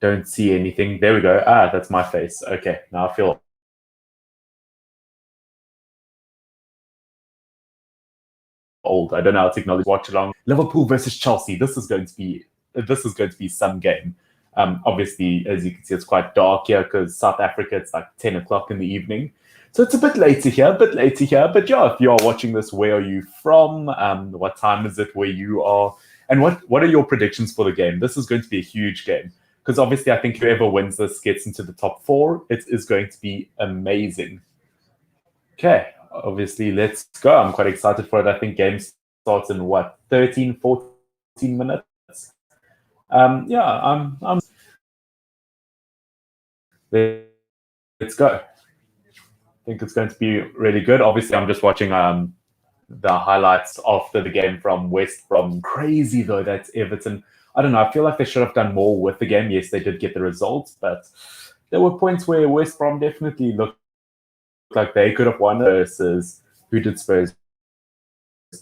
Don't see anything. There we go. Ah, that's my face. Okay, now I feel old. I don't know how technology watch along. Liverpool versus Chelsea. This is going to be some game. Obviously, as you can see, it's quite dark here because South Africa, it's like 10 o'clock in the evening. So it's a bit later here, But yeah, if you are watching this, where are you from? What time is it where you are? And what are your predictions for the game? This is going to be a huge game because obviously I think whoever wins this gets into the top four. It is going to be amazing. Okay, obviously, let's go. I'm quite excited for it. I think game starts in what, 13, 14 minutes? Yeah, I'm. Let's go. I think it's going to be really good. Obviously, I'm just watching the highlights after the game from West Brom. Crazy though, that's Everton. I don't know. I feel like they should have done more with the game. Yes, they did get the results, but there were points where West Brom definitely looked like they could have won versus who did Spurs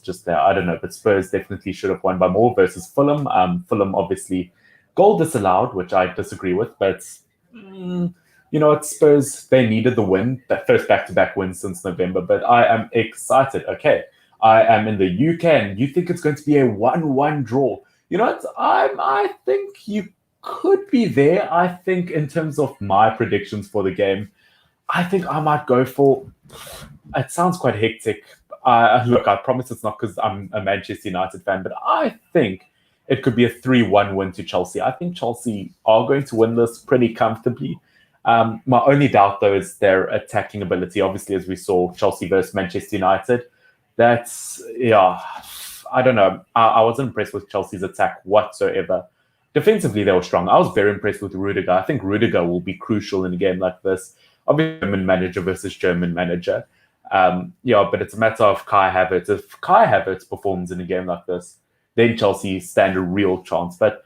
just there. I don't know, but Spurs definitely should have won by more versus Fulham. Fulham obviously goal disallowed, which I disagree with, but you know what, Spurs, they needed the win, that first back-to-back win since November. But I am excited. Okay, I am in the UK, and you think it's going to be a 1-1 draw? You know what? I think you could be there. I think in terms of my predictions for the game, I think I might go for. It sounds quite hectic. Look, I promise it's not because I'm a Manchester United fan, but I think it could be a 3-1 win to Chelsea. I think Chelsea are going to win this pretty comfortably. My only doubt, though, is their attacking ability. Obviously, as we saw, Chelsea versus Manchester United. That's, yeah, I don't know. I wasn't impressed with Chelsea's attack whatsoever. Defensively, they were strong. I was very impressed with Rudiger. I think Rudiger will be crucial in a game like this. Obviously, German manager versus German manager. Yeah, but it's a matter of Kai Havertz. If Kai Havertz performs in a game like this, then Chelsea stand a real chance. But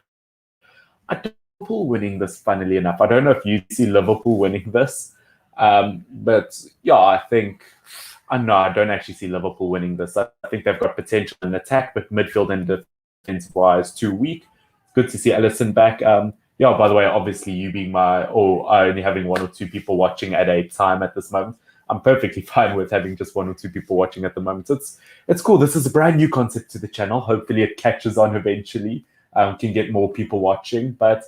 I don't see Liverpool winning this, funnily enough. I don't know if you see Liverpool winning this. But yeah, I know I don't actually see Liverpool winning this. I think they've got potential in attack, but midfield and defense wise, too weak. Good to see Alisson back. Yeah, by the way, obviously you being only having one or two people watching at a time at this moment. I'm perfectly fine with having just one or two people watching at the moment. It's cool. This is a brand new concept to the channel. Hopefully it catches on eventually. Can get more people watching. But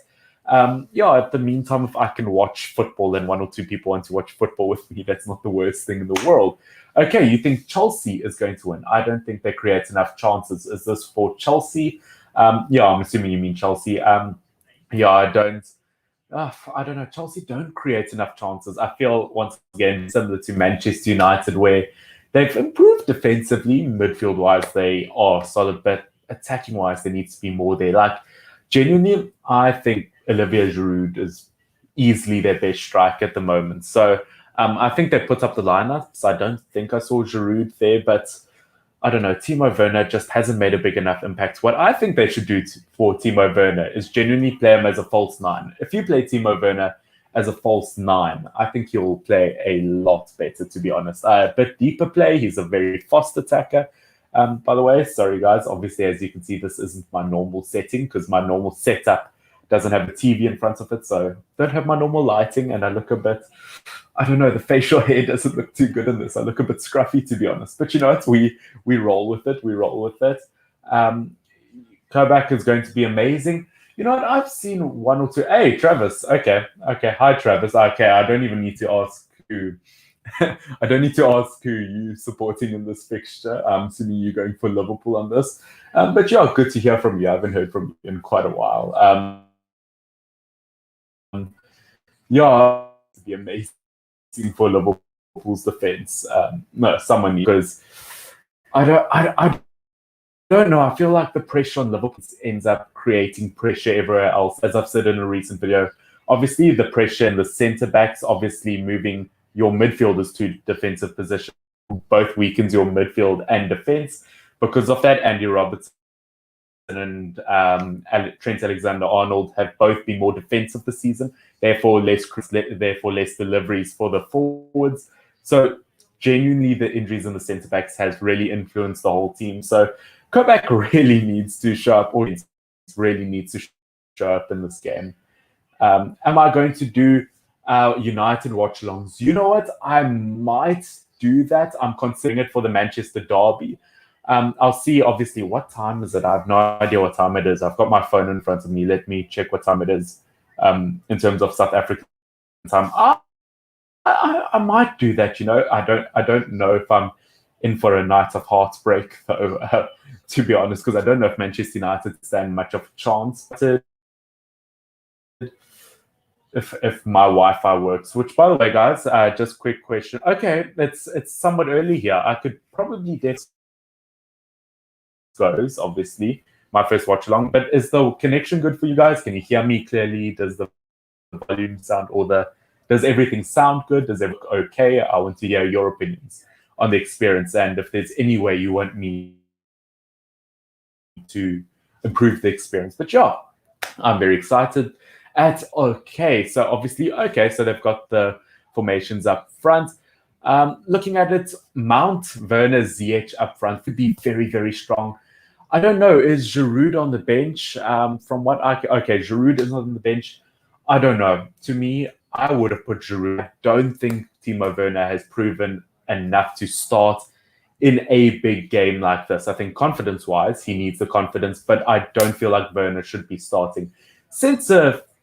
yeah, at the meantime, if I can watch football and one or two people want to watch football with me, that's not the worst thing in the world. Okay, you think Chelsea is going to win? I don't think they create enough chances. Is this for Chelsea? Yeah, I'm assuming you mean Chelsea. Yeah, I don't know. Chelsea don't create enough chances. I feel once again similar to Manchester United, where they've improved defensively, midfield wise, they are solid, but attacking wise, there needs to be more there. Like genuinely, I think Olivier Giroud is easily their best striker at the moment. So I think they put up the lineups. I don't think I saw Giroud there, but I don't know. Timo Werner just hasn't made a big enough impact. What I think they should do for Timo Werner is genuinely play him as a false nine. If you play Timo Werner as a false nine, I think he'll play a lot better, to be honest. A bit deeper play. He's a very fast attacker. By the way, sorry guys. Obviously, as you can see, this isn't my normal setting because my normal setup doesn't have a TV in front of it. So don't have my normal lighting and I look a bit, I don't know, the facial hair doesn't look too good in this. I look a bit scruffy, to be honest. But you know what? We roll with it. We roll with it. Kovac is going to be amazing. You know what? I've seen one or two. Hey, Travis. Okay. Hi, Travis. Okay, I don't even need to ask who. I don't need to ask who you supporting in this fixture. I'm assuming you're going for Liverpool on this. But yeah, good to hear from you. I haven't heard from you in quite a while. Yeah, it'd be amazing for Liverpool's defense. No, someone needs, because I don't know. I feel like the pressure on Liverpool ends up creating pressure everywhere else. As I've said in a recent video, obviously the pressure in the centre backs, obviously moving your midfielders to defensive position, both weakens your midfield and defense. Because of that, Andy Robertson and Trent Alexander-Arnold have both been more defensive this season, therefore less deliveries for the forwards. So genuinely, the injuries in the centre backs has really influenced the whole team. So Kovac really needs to show up, or really needs to show up in this game. Am I going to do United watch alongs? You know what? I might do that. I'm considering it for the Manchester derby. I'll see, obviously, what time is it? I have no idea what time it is. I've got my phone in front of me. Let me check what time it is in terms of South African time. I might do that. I don't know if I'm in for a night of heartbreak, though, to be honest, because I don't know if Manchester United stand much of a chance if my Wi-Fi works. Which, by the way, guys, just quick question. Okay, it's somewhat early here. I could probably get goes, obviously, my first watch along. But is the connection good for you guys? Can you hear me clearly? Does the volume sound does everything sound good? Does it look okay? I want to hear your opinions on the experience and if there's any way you want me to improve the experience. But yeah, I'm very excited. So obviously, so they've got the formations up front. Looking at it, Mount, Werner, Ziyech up front could be very, very strong. I don't know. Is Giroud on the bench? From what Giroud is on the bench. I don't know. To me, I would have put Giroud. I don't think Timo Werner has proven enough to start in a big game like this. I think confidence-wise, he needs the confidence, but I don't feel like Werner should be starting.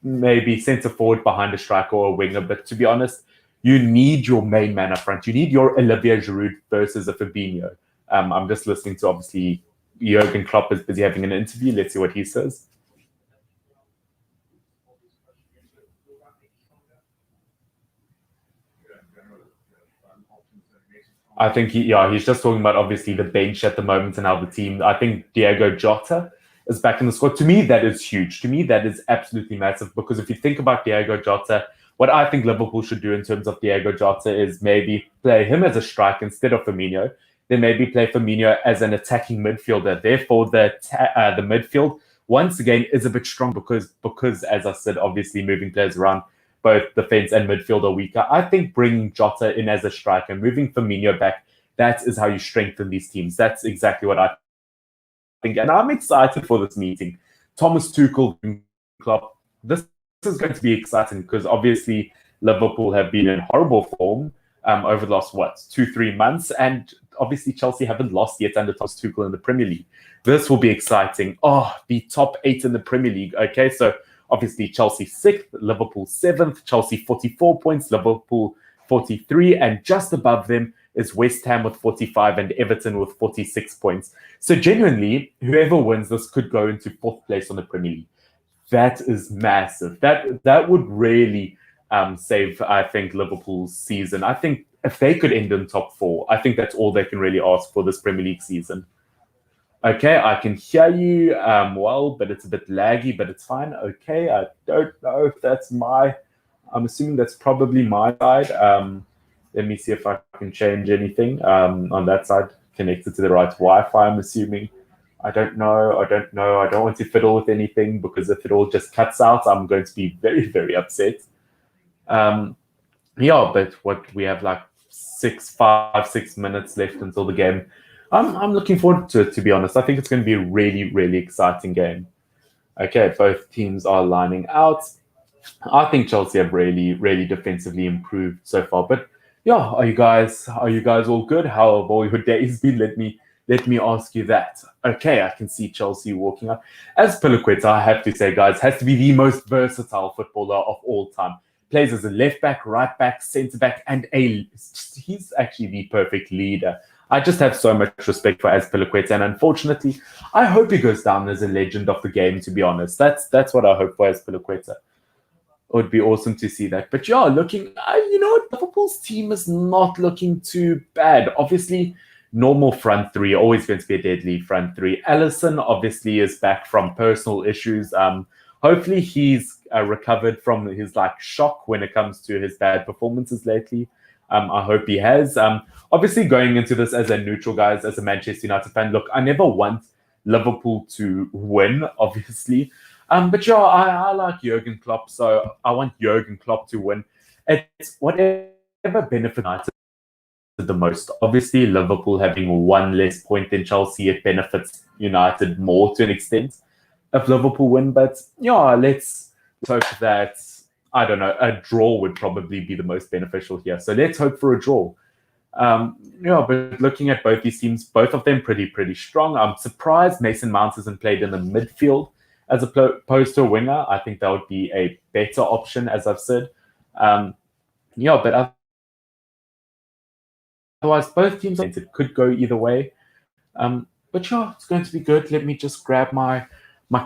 Maybe centre forward behind a striker or a winger, but to be honest, you need your main man up front. You need your Olivier Giroud versus a Fabinho. I'm just listening to, obviously, Jurgen Klopp is busy having an interview. Let's see what he says. I think he's just talking about obviously the bench at the moment and how the team. I think Diego Jota is back in the squad. To me, that is huge. To me, that is absolutely massive because if you think about Diego Jota, what I think Liverpool should do in terms of Diego Jota is maybe play him as a striker instead of Firmino. Then maybe play Firmino as an attacking midfielder. Therefore, the midfield once again is a bit strong because as I said, obviously moving players around both defense and midfield are weaker. I think bringing Jota in as a striker, moving Firmino back, that is how you strengthen these teams. That's exactly what I think. And I'm excited for this meeting. Thomas Tuchel, Klopp, this is going to be exciting because obviously Liverpool have been in horrible form over the last, 2-3 months? And obviously Chelsea haven't lost yet under Thomas Tuchel in the Premier League. This will be exciting. The top 8 in the Premier League. Okay, so obviously, Chelsea 6th, Liverpool 7th, Chelsea 44 points, Liverpool 43, and just above them is West Ham with 45 and Everton with 46 points. So genuinely, whoever wins this could go into 4th place on the Premier League. That is massive. That would really save, I think, Liverpool's season. I think if they could end in top 4, I think that's all they can really ask for this Premier League season. Okay, I can hear you well, but it's a bit laggy, but it's fine. Okay, I don't know if that's I'm assuming that's probably my side. Let me see if I can change anything on that side, connected to the right Wi-Fi, I'm assuming. I don't know. I don't want to fiddle with anything because if it all just cuts out, I'm going to be very, very upset. But what we have like 6 minutes left until the game. I'm looking forward to it, to be honest. I think it's going to be a really, really exciting game. Okay, both teams are lining out. I think Chelsea have really, really defensively improved so far. But yeah, are you guys all good? How have all your days been? Let me ask you that. Okay, I can see Chelsea walking up. Azpilicueta, I have to say, guys, has to be the most versatile footballer of all time. Plays as a left back, right back, centre back, and he's actually the perfect leader. I just have so much respect for Azpilicueta, and unfortunately, I hope he goes down as a legend of the game, to be honest. That's what I hope for Azpilicueta. It would be awesome to see that. But yeah, Liverpool's team is not looking too bad. Obviously, normal front three, always going to be a deadly front three. Alisson obviously is back from personal issues. Hopefully he's recovered from his shock when it comes to his bad performances lately. I hope he has. Obviously, going into this as a neutral, guys, as a Manchester United fan, look, I never want Liverpool to win, obviously. But yeah, I like Jurgen Klopp, so I want Jurgen Klopp to win. It's whatever benefits United the most. Obviously, Liverpool having one less point than Chelsea, it benefits United more to an extent if Liverpool win. But yeah, let's hope that, I don't know, a draw would probably be the most beneficial here. So let's hope for a draw. But looking at both these teams, both of them pretty strong. I'm surprised Mason Mount hasn't played in the midfield as opposed to a winger. I think that would be a better option, as I've said. But otherwise, both teams, it could go either way. But yeah, it's going to be good. Let me just grab my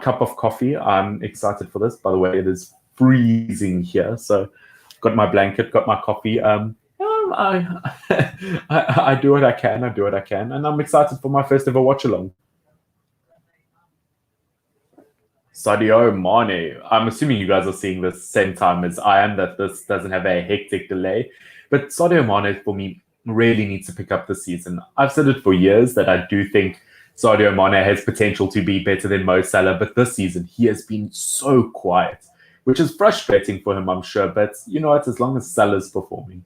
cup of coffee. I'm excited for this. By the way, it is freezing here, so got my blanket, got my coffee. I do what I can. I do what I can, and I'm excited for my first ever watch along. Sadio Mane. I'm assuming you guys are seeing this same time as I am, that this doesn't have a hectic delay. But Sadio Mane, for me, really needs to pick up this season. I've said it for years that I do think Sadio Mane has potential to be better than Mo Salah, but this season he has been so quiet, which is frustrating for him, I'm sure. But you know what? As long as Salah's performing.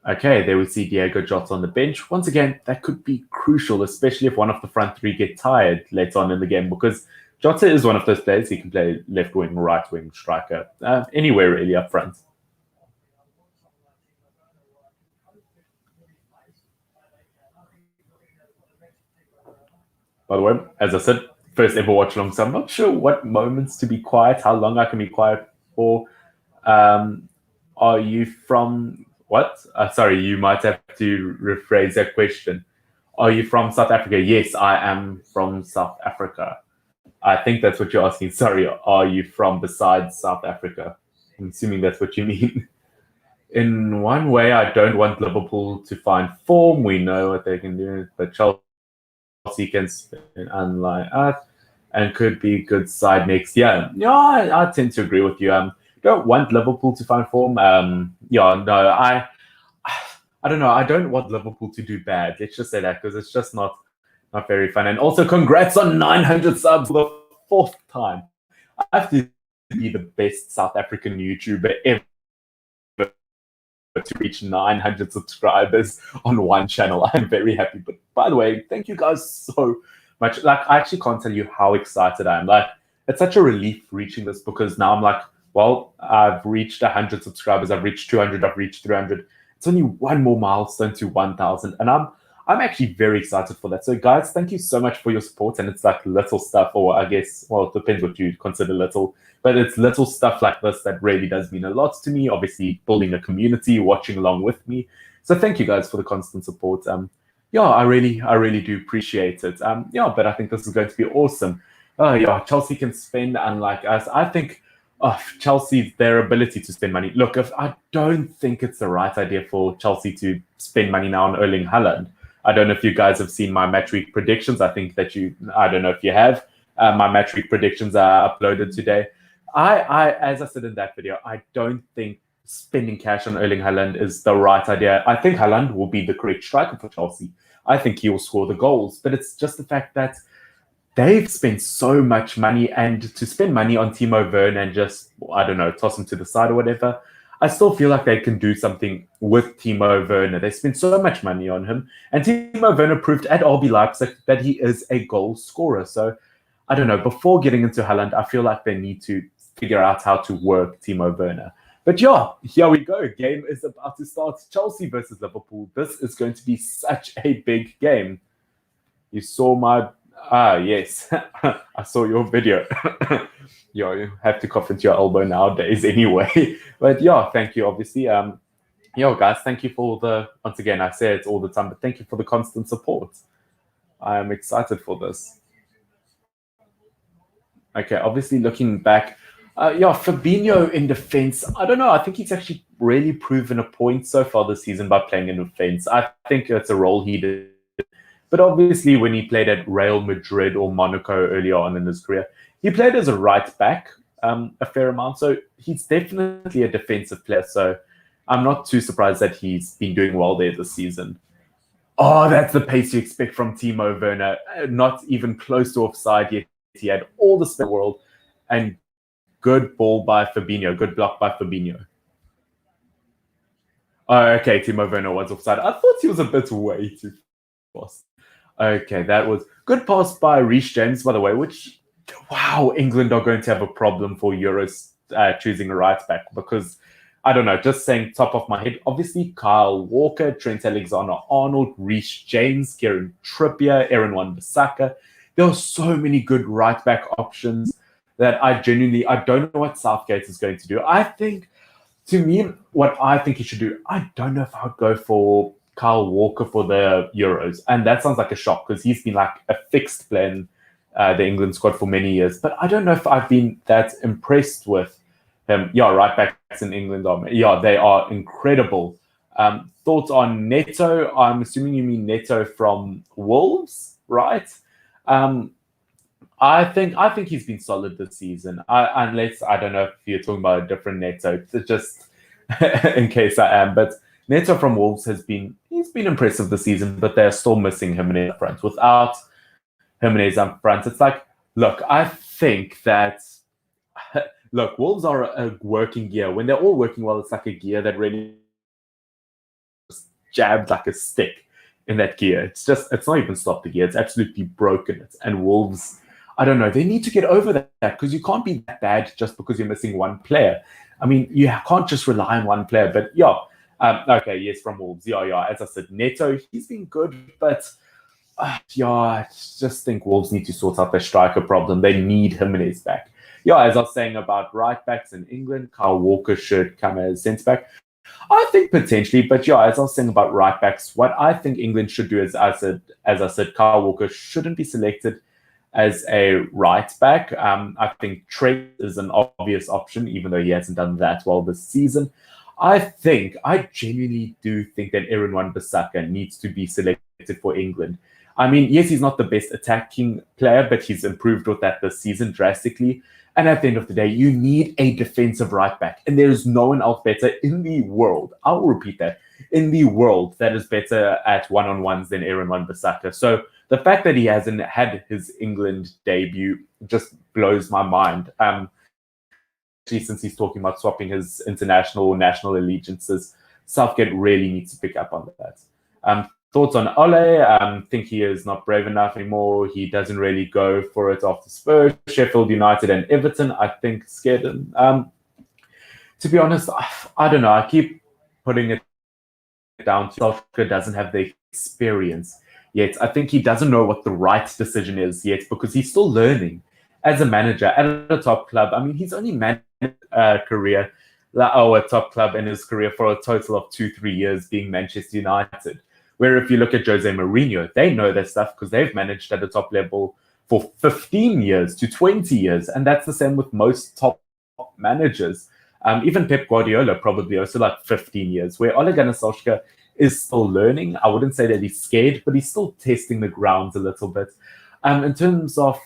Okay, there we see Diego Jota on the bench. Once again, that could be crucial, especially if one of the front three get tired later on in the game, because Jota is one of those players. He can play left wing, right wing, striker, anywhere really up front. By the way, as I said, first ever watch along, so I'm not sure what moments to be quiet, how long I can be quiet for. Are you from what? Sorry, you might have to rephrase that question. Are you from South Africa? Yes, I am from South Africa. I think that's what you're asking. Sorry, are you from besides South Africa? I'm assuming that's what you mean. In one way, I don't want Liverpool to find form. We know what they can do, but Chelsea can spin unlike us and could be a good side next year. Yeah, I tend to agree with you. Don't want Liverpool to find form. I don't know. I don't want Liverpool to do bad. Let's just say that, because it's just not very fun. And also, congrats on 900 subs for the fourth time. I have to be the best South African YouTuber ever to reach 900 subscribers on one channel. I'm very happy. But by the way, thank you guys so much. Like, I actually can't tell you how excited I am. Like, it's such a relief reaching this, because now I'm like, well, I've reached 100 subscribers. I've reached 200. I've reached 300. It's only one more milestone to 1,000, and I'm actually very excited for that. So, guys, thank you so much for your support. And it's like little stuff, or I guess, well, it depends what you consider little, but it's little stuff like this that really does mean a lot to me. Obviously, building a community, watching along with me. So, thank you guys for the constant support. I really do appreciate it. But I think this is going to be awesome. Chelsea can spend, unlike us. I think Chelsea, their ability to spend money. Look, I don't think it's the right idea for Chelsea to spend money now on Erling Haaland. I don't know if you guys have seen my match week predictions. I don't know if you have. My match week predictions are uploaded today. As I said in that video, I don't think spending cash on Erling Haaland is the right idea. I think Haaland will be the correct striker for Chelsea. I think he will score the goals, but it's just the fact that they've spent so much money, and to spend money on Timo Werner and just, I don't know, toss him to the side or whatever, I still feel like they can do something with Timo Werner. They spent so much money on him, and Timo Werner proved at RB Leipzig that he is a goal scorer. So, I don't know, before getting into Haaland, I feel like they need to figure out how to work Timo Werner. But yeah, here we go. Game is about to start. Chelsea versus Liverpool. This is going to be such a big game. You saw my... yes. I saw your video. You have to cough into your elbow nowadays anyway. But yeah, thank you, obviously. Guys, thank you for once again, I say it all the time, but thank you for the constant support. I am excited for this. Okay, obviously looking back, Fabinho in defense. I don't know. I think he's actually really proven a point so far this season by playing in defense. I think it's a role he did. But obviously, when he played at Real Madrid or Monaco earlier on in his career, he played as a right back a fair amount. So he's definitely a defensive player. So I'm not too surprised that he's been doing well there this season. Oh, that's the pace you expect from Timo Werner. Not even close to offside yet. He had all the speed in the world. And good ball by Fabinho. Good block by Fabinho. Oh, okay, Timo Werner was offside. I thought he was a bit way too fast. Okay, that was good pass by Reece James, by the way, which, wow, England are going to have a problem for Euros choosing a right back because I don't know, just saying top of my head, obviously Kyle Walker, Trent Alexander-Arnold, Reece James, Kieran Trippier, Aaron Wan-Bissaka. There are so many good right back options that I don't know what Southgate is going to do. I think, to me, what I think he should do, I don't know if I would go for Kyle Walker for the Euros. And that sounds like a shock because he's been like a fixed player in the England squad for many years. But I don't know if I've been that impressed with him. Yeah, right backs in England they are incredible. Thoughts on Neto? I'm assuming you mean Neto from Wolves, right? I think he's been solid this season. Unless I don't know if you're talking about a different Neto, just in case I am. But Neto from Wolves he's been impressive this season, but they're still missing Jimenez up front. Without Jimenez up front, it's like, look, I think that Wolves are a working gear. When they're all working well, it's like a gear that really jabbed like a stick in that gear. It's not even stopped the gear. It's absolutely broken it. And Wolves, I don't know, they need to get over that because you can't be that bad just because you're missing one player. I mean, you can't just rely on one player. But okay, yes, from Wolves. Yeah. As I said, Neto, he's been good, but I just think Wolves need to sort out their striker problem. They need Jimenez back. Yeah, as I was saying about right backs in England, Kyle Walker should come as centre back. I think potentially, but as I was saying about right backs, what I think England should do is, as I said, Kyle Walker shouldn't be selected as a right back. I think Trent is an obvious option, even though he hasn't done that well this season. I genuinely do think that Aaron Wan-Bissaka needs to be selected for England. I mean, yes, he's not the best attacking player, but he's improved with that this season drastically. And at the end of the day, you need a defensive right back. And there is no one else better in the world. I'll repeat that. In the world that is better at one-on-ones than Aaron Wan-Bissaka. So the fact that he hasn't had his England debut just blows my mind. Since he's talking about swapping his international or national allegiances, Southgate really needs to pick up on that. Thoughts on Ole? Think he is not brave enough anymore. He doesn't really go for it after Spurs, Sheffield United, and Everton. I think scared him. To be honest, I don't know. I keep putting it down to Solskjaer doesn't have the experience yet. I think he doesn't know what the right decision is yet because he's still learning as a manager at a top club. I mean, he's only managed a top club in his career for a total of 2-3 years, being Manchester United. Where if you look at Jose Mourinho, they know their stuff because they've managed at a top level for 15 years to 20 years. And that's the same with most top managers. Even Pep Guardiola probably also like 15 years, where Ole Gunnar Solskjaer is still learning. I wouldn't say that he's scared, but he's still testing the grounds a little bit. In terms of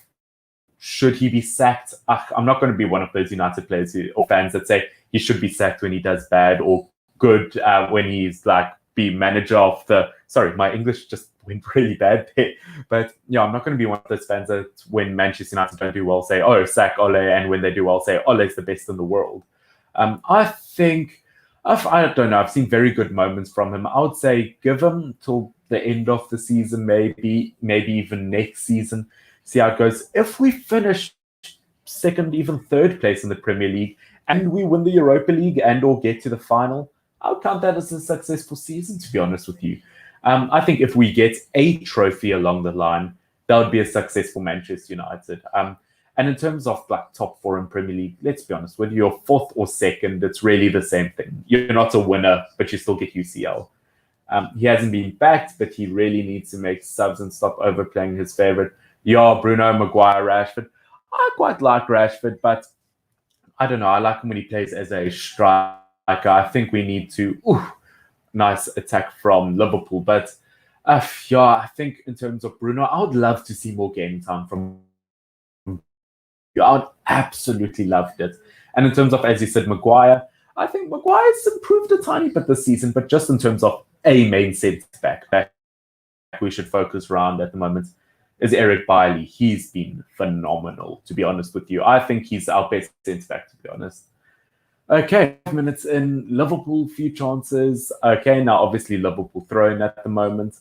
should he be sacked, I'm not going to be one of those United players or fans that say he should be sacked when he does bad or good when he's like be manager of the... Sorry, my English just went really bad there. But I'm not going to be one of those fans that when Manchester United don't do well, say, oh, sack Ole. And when they do well, say, Ole's the best in the world. I think, I don't know, I've seen very good moments from him. I would say give him till the end of the season, maybe even next season. See how it goes. If we finish second, even third place in the Premier League, and we win the Europa League and or get to the final, I would count that as a successful season, to be honest with you. I think if we get a trophy along the line, that would be a successful Manchester United. And in terms of like top four in Premier League, let's be honest, whether you're fourth or second, it's really the same thing. You're not a winner, but you still get UCL. He hasn't been backed, but he really needs to make subs and stop overplaying his favorite. Bruno, Maguire, Rashford. I quite like Rashford, but I don't know. I like him when he plays as a striker. I think we need to... nice attack from Liverpool. But I think in terms of Bruno, I would love to see more game time from... I would absolutely loved it. And in terms of, as you said, Maguire, I think Maguire's improved a tiny bit this season, but just in terms of a main centre-back we should focus around at the moment is Eric Bailly. He's been phenomenal, to be honest with you. I think he's our best centre-back, to be honest. Okay, 5 minutes in. Liverpool, few chances. Okay, now obviously Liverpool throwing at the moment.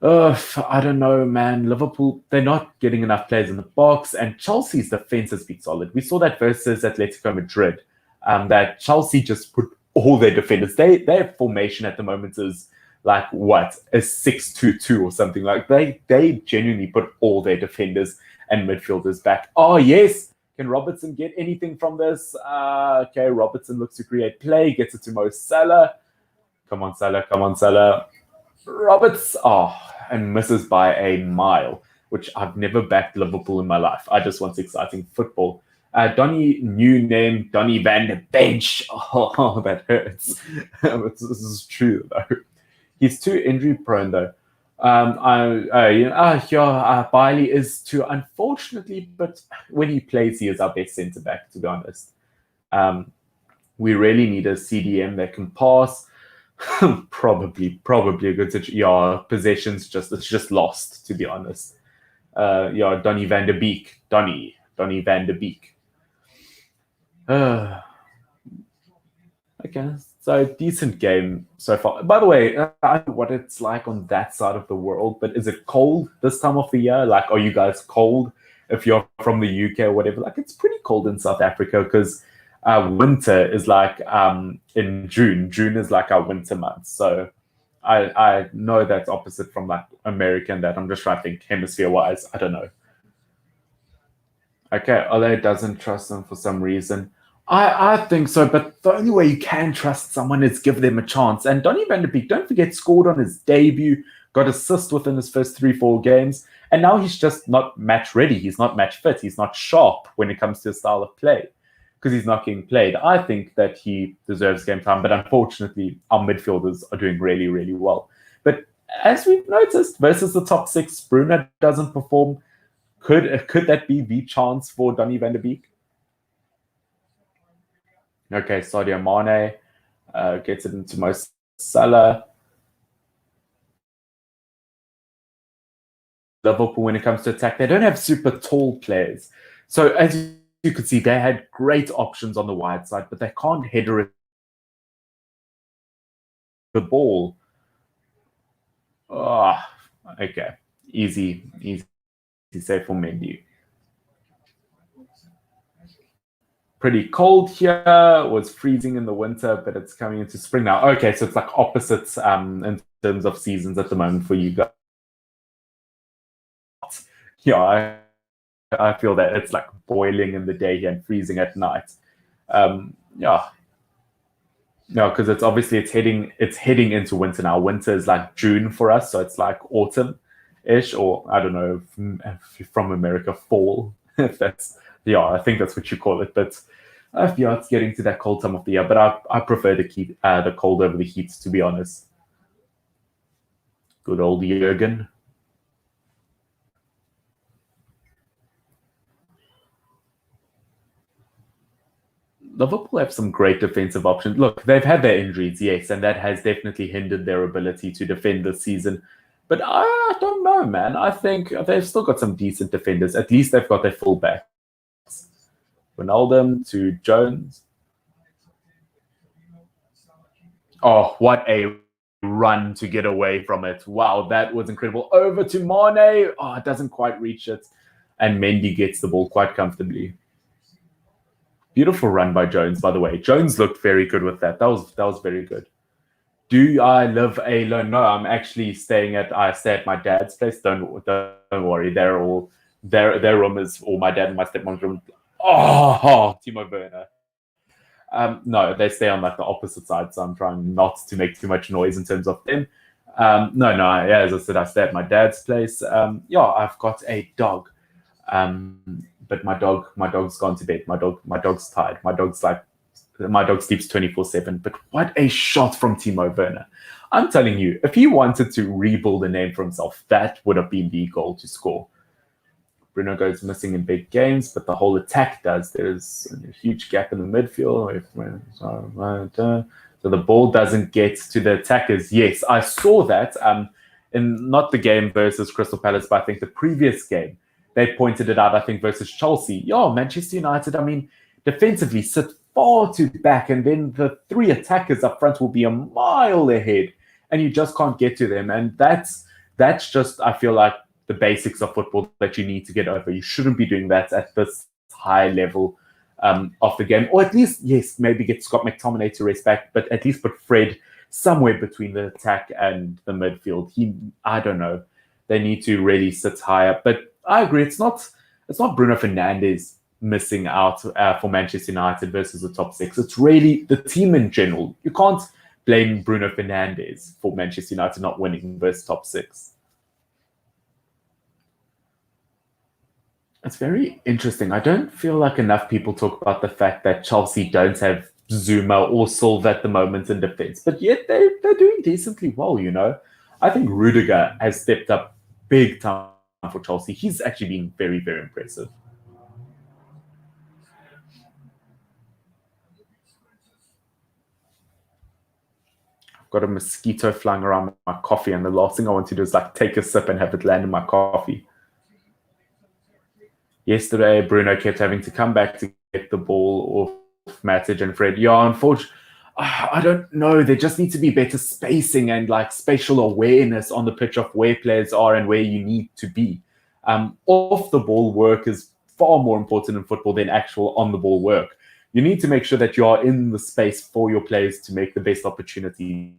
I don't know, man. Liverpool, they're not getting enough players in the box, and Chelsea's defense has been solid. We saw that versus Atletico Madrid, that Chelsea just put all their defenders. Their formation at the moment is like what, a 6-2-2 or something like. They genuinely put all their defenders and midfielders back. Oh yes, can Robertson get anything from this? Okay, Robertson looks to create play, gets it to Mo Salah. Come on, Salah. Come on, Salah. Roberts, and misses by a mile, which I've never backed Liverpool in my life. I just want exciting football. Donny, new name, Donny van de Bench. Oh, that hurts. This is true, though. He's too injury prone, though. Bailey is too, unfortunately, but when he plays, he is our best centre back, to be honest. We really need a CDM that can pass. probably a good situation. Yeah, possessions it's just lost, to be honest. Donny van der Beek. Donny van der Beek. Okay, so decent game so far. By the way, I don't know what it's like on that side of the world, but is it cold this time of the year? Like, are you guys cold if you're from the UK or whatever? Like, it's pretty cold in South Africa because winter is like in June. June is like our winter month. So I know that's opposite from like American. That I'm just trying to think hemisphere wise. I don't know. Okay, Ole doesn't trust them for some reason. I think so, but the only way you can trust someone is give them a chance. And Donny van der Beek, don't forget, scored on his debut, got assist within his first 3-4 games, and now he's just not match ready. He's not match fit. He's not sharp when it comes to his style of play because he's not getting played. I think that he deserves game time, but unfortunately, our midfielders are doing really, really well. But as we've noticed, versus the top six, Bruno doesn't perform. Could that be the chance for Donny van der Beek? Okay, Sadio Mane gets it into Mo Salah. Liverpool, when it comes to attack, they don't have super tall players. So as you could see, they had great options on the wide side, but they can't header the ball. Okay. Easy save for Mendy. Pretty cold here. It was freezing in the winter, but it's coming into spring now. Okay, so it's like opposites in terms of seasons at the moment for you guys. Yeah, I feel that it's like boiling in the day and freezing at night. Yeah. No, because it's heading into winter now. Winter is like June for us, so it's like autumn-ish, or I don't know if you're from America, fall. If that's I think that's what you call it. But it's getting to that cold time of the year. But I prefer the cold over the heat, to be honest. Good old Jurgen. Liverpool have some great defensive options. Look, they've had their injuries, yes, and that has definitely hindered their ability to defend this season. But I don't know, man. I think they've still got some decent defenders. At least they've got their fullbacks. Ronaldo to Jones. Oh, what a run to get away from it. Wow, that was incredible. Over to Mane. Oh, it doesn't quite reach it. And Mendy gets the ball quite comfortably. Beautiful run by Jones, by the way. Jones looked very good with that. That was very good. Do I live alone? No, I'm actually I stay at my dad's place. Don't worry. Their room is all my dad and my stepmom's room. Oh, Timo Werner. No, they stay on like the opposite side, so I'm trying not to make too much noise in terms of them. No, as I said, I stay at my dad's place. I've got a dog. But my dog's gone to bed. My dog's tired. My dog sleeps 24/7. But what a shot from Timo Werner. I'm telling you, if he wanted to rebuild a name for himself, that would have been the goal to score. Bruno goes missing in big games, but the whole attack does. There's a huge gap in the midfield. So the ball doesn't get to the attackers. Yes, I saw that in not the game versus Crystal Palace, but I think the previous game. They pointed it out, I think, versus Chelsea. Manchester United, defensively sit far too back, and then the three attackers up front will be a mile ahead, and you just can't get to them. And that's that's just, I feel like, the basics of football that you need to get over. You shouldn't be doing that at this high level of the game. Or at least, yes, maybe get Scott McTominay to race back, but at least put Fred somewhere between the attack and the midfield. I don't know. They need to really sit higher. But I agree, it's not Bruno Fernandes missing out for Manchester United versus the top six. It's really the team in general. You can't blame Bruno Fernandes for Manchester United not winning versus top six. It's very interesting. I don't feel like enough people talk about the fact that Chelsea don't have Zuma or Silva at the moment in defense, but yet they're doing decently well, you know. I think Rudiger has stepped up big time for Chelsea. He's actually been very, very impressive. Got a mosquito flying around my coffee, and the last thing I want to do is like take a sip and have it land in my coffee. Yesterday, Bruno kept having to come back to get the ball off Matic and Fred. Yeah, unfortunately, I don't know. There just needs to be better spacing and like spatial awareness on the pitch of where players are and where you need to be. Off the ball work is far more important in football than actual on the ball work. You need to make sure that you are in the space for your players to make the best opportunity.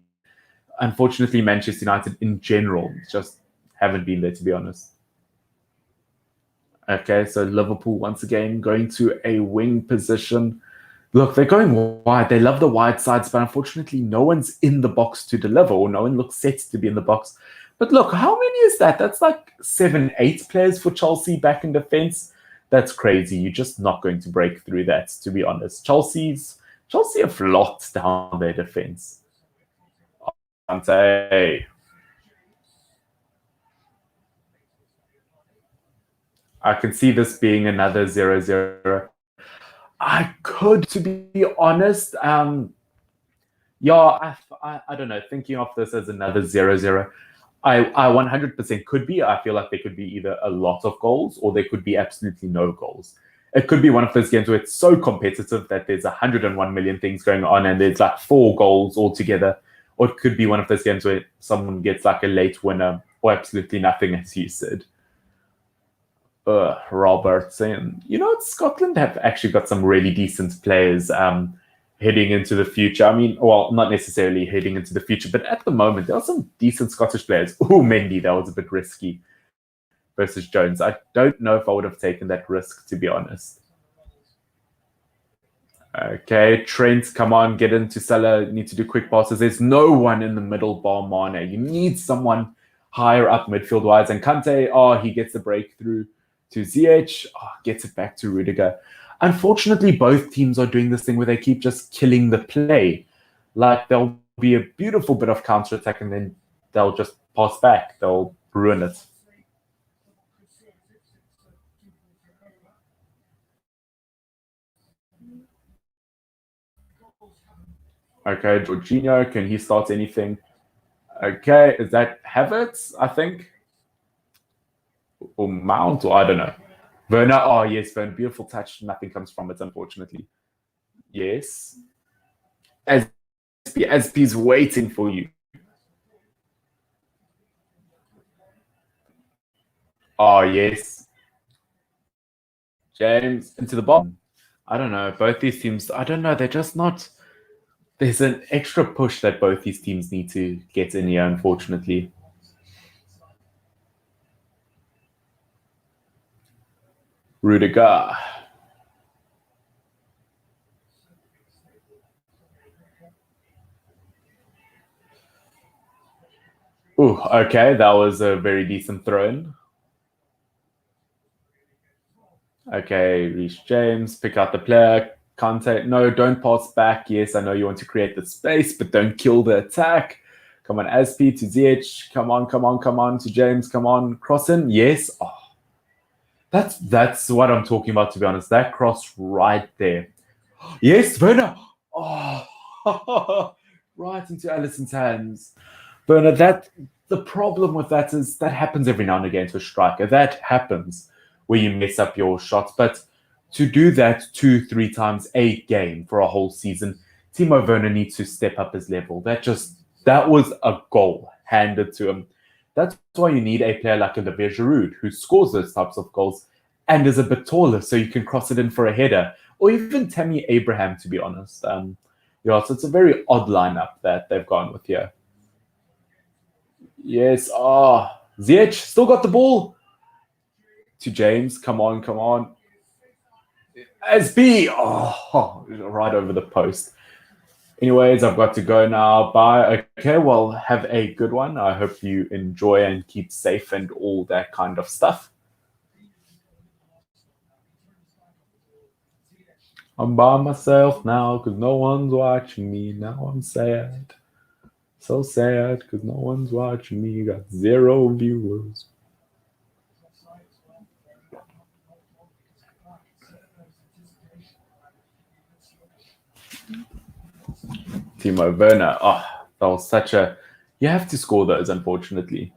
Unfortunately, Manchester United in general just haven't been there, to be honest. Okay, so Liverpool once again going to a wing position. Look, they're going wide. They love the wide sides, but unfortunately, no one's in the box to deliver, or no one looks set to be in the box. But look, how many is that? That's like 7, 8 players for Chelsea back in defense. That's crazy. You're just not going to break through that, to be honest. Chelsea have locked down their defense. Ante. I can see this being another 0-0. I could, to be honest. Yeah, I don't know. Thinking of this as another 0-0, I 100% could be. I feel like there could be either a lot of goals or there could be absolutely no goals. It could be one of those games where it's so competitive that there's 101 million things going on and there's like 4 goals altogether. Or it could be one of those games where someone gets like a late winner or absolutely nothing, as you said. Robertson. You know what? Scotland have actually got some really decent players heading into the future. I mean, well, not necessarily heading into the future, but at the moment, there are some decent Scottish players. Oh, Mendy, that was a bit risky versus Jones. I don't know if I would have taken that risk, to be honest. Okay, Trent, come on, get into Salah. You need to do quick passes. There's no one in the middle bar Mane. You need someone higher up midfield-wise. And Kante, he gets the breakthrough to Ziyech, gets it back to Rudiger. Unfortunately, both teams are doing this thing where they keep just killing the play. Like, there'll be a beautiful bit of counter-attack and then they'll just pass back. They'll ruin it. Okay, Jorginho, can he start anything? Okay, is that Havertz, I think? Or Mount, or I don't know. Werner, yes, Werner, beautiful touch. Nothing comes from it, unfortunately. Yes. SP's waiting for you. Oh, yes. James, into the bottom. I don't know. Both these teams, I don't know. They're just not... There's an extra push that both these teams need to get in here, unfortunately. Rudiger. Ooh, okay. That was a very decent throw-in. Okay, Reece James, pick out the player. Kante, no, don't pass back. Yes, I know you want to create the space, but don't kill the attack. Come on, Aspi to Ziyech. Come on to James. Come on, cross in. Yes. That's what I'm talking about, to be honest. That cross right there. Yes, Werner. Right into Alisson's hands. Werner, the problem with that is that happens every now and again to a striker. That happens where you mess up your shots. But to do that 2-3 times a game for a whole season, Timo Werner needs to step up his level. That was a goal handed to him. That's why you need a player like Olivier Giroud, who scores those types of goals and is a bit taller, so you can cross it in for a header. Or even Tammy Abraham, to be honest. Yeah, so it's a very odd lineup that they've gone with here. Yes. Oh, Ziyech still got the ball to James. Come on, come on. SB. Oh, right over the post. Anyways, I've got to go now. Bye. Okay, well, have a good one. I hope you enjoy and keep safe and all that kind of stuff. I'm by myself now because no one's watching me. Now I'm sad. So sad because no one's watching me. Got 0 viewers. Timo Werner. Oh, that was such a. You have to score those, unfortunately.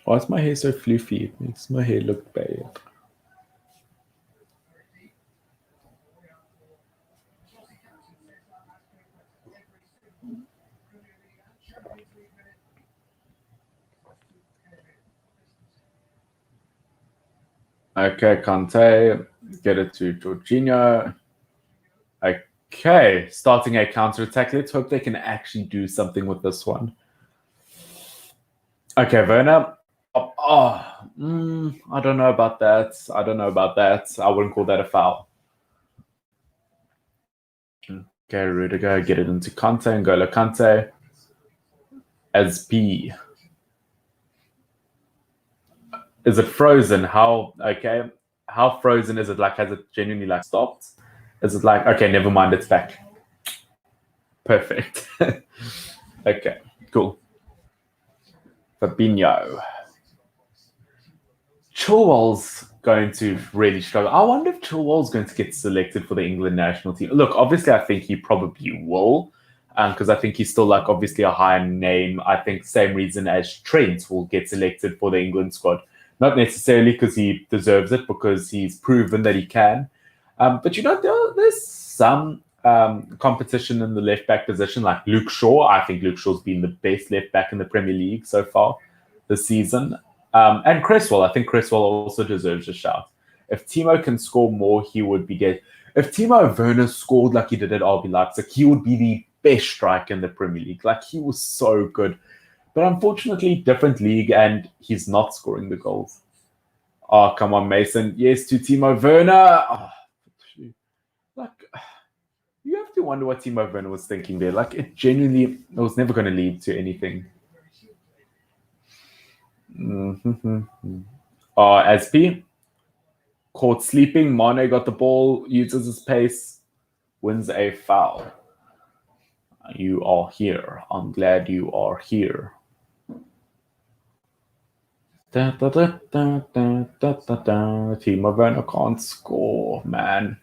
Why is my hair so fluffy? It makes my hair look bad. Okay, Kante, get it to Jorginho. Okay, starting a counter attack. Let's hope they can actually do something with this one. Okay, Werner. I don't know about that. I don't know about that. I wouldn't call that a foul. Okay, Rudiger, get it into Kante and N'Golo Kante as B. Is it frozen? How okay? How frozen is it? Like, has it genuinely like stopped? Is it like okay? Never mind, it's back. Perfect. Okay, cool. Fabinho. Chilwell's going to really struggle. I wonder if Chilwell's going to get selected for the England national team. Look, obviously, I think he probably will, because I think he's still like obviously a high name. I think same reason as Trent will get selected for the England squad. Not necessarily because he deserves it, because he's proven that he can. But you know, there's some competition in the left back position, like Luke Shaw. I think Luke Shaw's been the best left back in the Premier League so far this season. And Cresswell, I think Cresswell also deserves a shout. If Timo can score more, he would be good. If Timo Werner scored like he did at RB Leipzig, he would be the best striker in the Premier League. Like, he was so good. But unfortunately, different league, and he's not scoring the goals. Oh, come on, Mason. Yes, to Timo Werner. Oh, like, you have to wonder what Timo Werner was thinking there. Like, it was never going to lead to anything. SP caught sleeping. Mane got the ball, uses his pace, wins a foul. You are here. I'm glad you are here. Timo Werner can't score, man.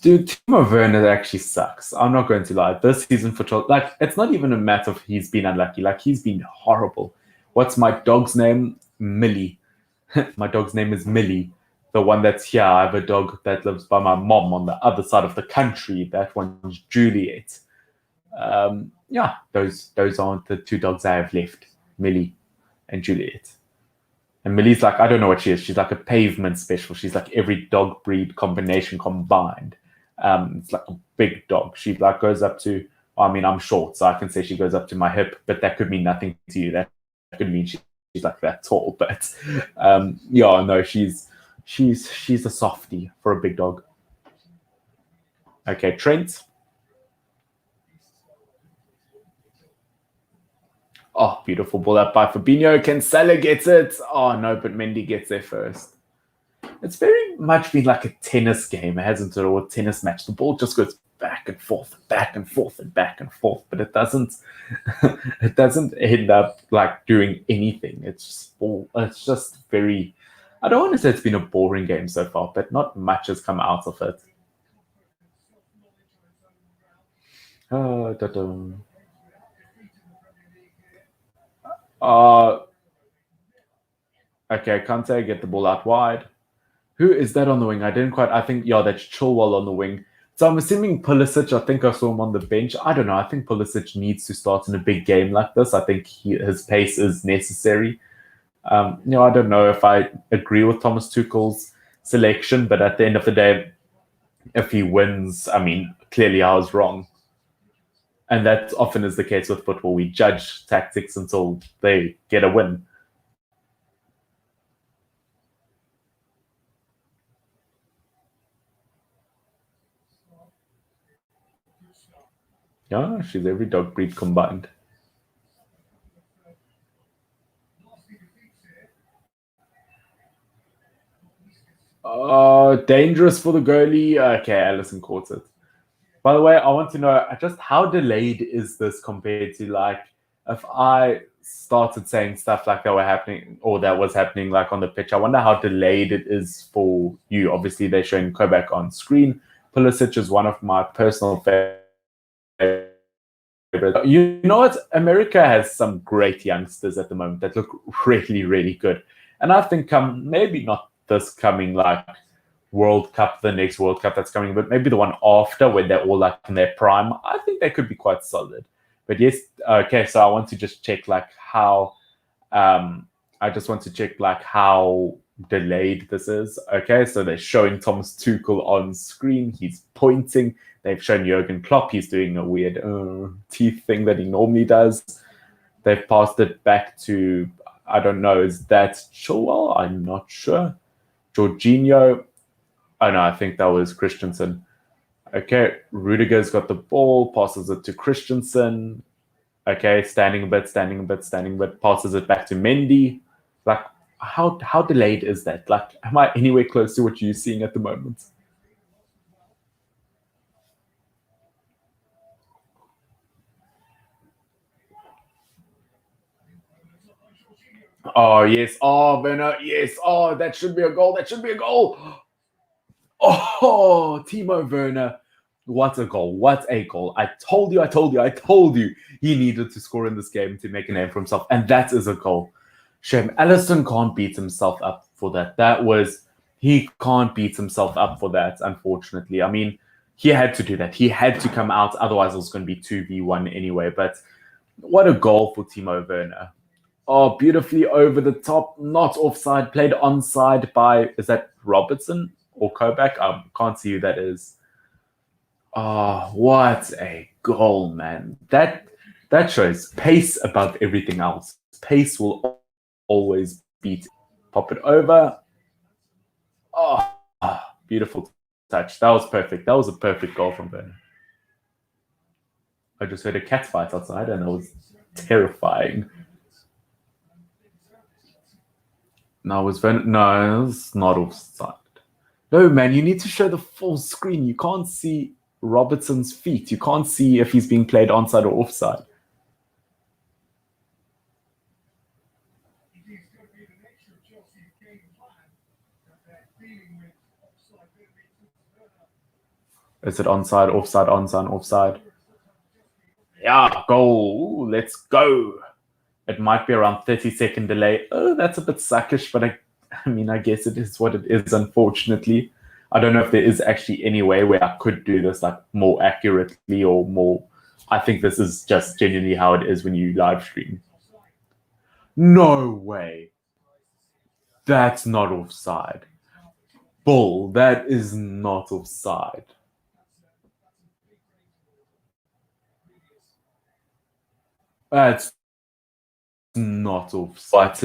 Dude, Timo Werner actually sucks. I'm not going to lie. This season for Chelsea, like, it's not even a matter of he's been unlucky. Like, he's been horrible. What's my dog's name? Millie. My dog's name is Millie. The one that's here. I have a dog that lives by my mom on the other side of the country. That one's Juliet. Yeah, those aren't the two dogs I have left. Millie and Juliet. And Millie's like, I don't know what she is. She's like a pavement special. She's like every dog breed combination combined. It's like a big dog. She like goes up to, I mean, I'm short, so I can say she goes up to my hip, but that could mean nothing to you. That could mean she's like that tall. But yeah, no, she's a softie for a big dog. Okay, Trent. Oh, beautiful ball up by Fabinho. Cancelo gets it. Oh no, but Mendy gets there first. It's very much been like a tennis game, hasn't it? Or a tennis match. The ball just goes back and forth, back and forth, and back and forth, but it doesn't. It doesn't end up like doing anything. It's just very. I don't want to say it's been a boring game so far, but not much has come out of it. Oh, okay, Kante get the ball out wide. Who is that on the wing? I didn't quite. I think yeah, that's Chilwell on the wing. So I'm assuming Pulisic. I think I saw him on the bench. I don't know. I think Pulisic needs to start in a big game like this. I think his pace is necessary. I don't know if I agree with Thomas Tuchel's selection, but at the end of the day, if he wins, I mean, clearly I was wrong. And that often is the case with football. We judge tactics until they get a win. Yeah, she's every dog breed combined. Dangerous for the goalie. Okay, Allison caught it. By the way, I want to know just how delayed is this compared to like if I started saying stuff like that were happening or that was happening like on the pitch. I wonder how delayed it is for you. Obviously, they're showing Kovac on screen. Pulisic is one of my personal favorites. You know what? America has some great youngsters at the moment that look really, really good. And I think maybe not this coming like World Cup, the next World Cup that's coming, but maybe the one after when they're all like in their prime. I think they could be quite solid. But yes, okay. So I want to just check like how. I just want to check like how delayed this is. Okay, so they're showing Thomas Tuchel on screen. He's pointing. They've shown Jurgen Klopp. He's doing a weird teeth thing that he normally does. They've passed it back to, I don't know, is that Chilwell? I'm not sure. Jorginho. Oh no, I think that was Christensen. Okay, Rudiger's got the ball, passes it to Christensen. Okay, standing a bit, standing a bit, standing a bit, passes it back to Mendy. Like, how delayed is that? Like, am I anywhere close to what you're seeing at the moment? Oh yes, oh Werner, yes, oh that should be a goal. That should be a goal. Oh, Timo Werner. What a goal. What a goal. I told you, I told you, I told you he needed to score in this game to make a name for himself. And that is a goal. Shame. Allison can't beat himself up for that. He can't beat himself up for that, unfortunately. I mean, he had to do that. He had to come out. Otherwise, it was going to be 2v1 anyway. But what a goal for Timo Werner. Oh, beautifully over the top, not offside, played onside by, is that Robertson or Kovac? I can't see who that is. Oh, what a goal, man. That shows pace above everything else. Pace will always beat. Pop it over. Oh, beautiful touch. That was perfect. That was a perfect goal from Ben. I just heard a cat fight outside and it was terrifying. No, was Ben? No, it's not offside. No, man, you need to show the full screen. You can't see Robertson's feet. You can't see if he's being played onside or offside. Is it onside, offside, onside, offside? Yeah, goal. Ooh, let's go. It might be around 30-second delay. Oh, that's a bit suckish, but I mean, I guess it is what it is, unfortunately. I don't know if there is actually any way where I could do this like more accurately or more. I think this is just genuinely how it is when you live stream. No way. That's not offside. Bull, that is not offside. That's not offside.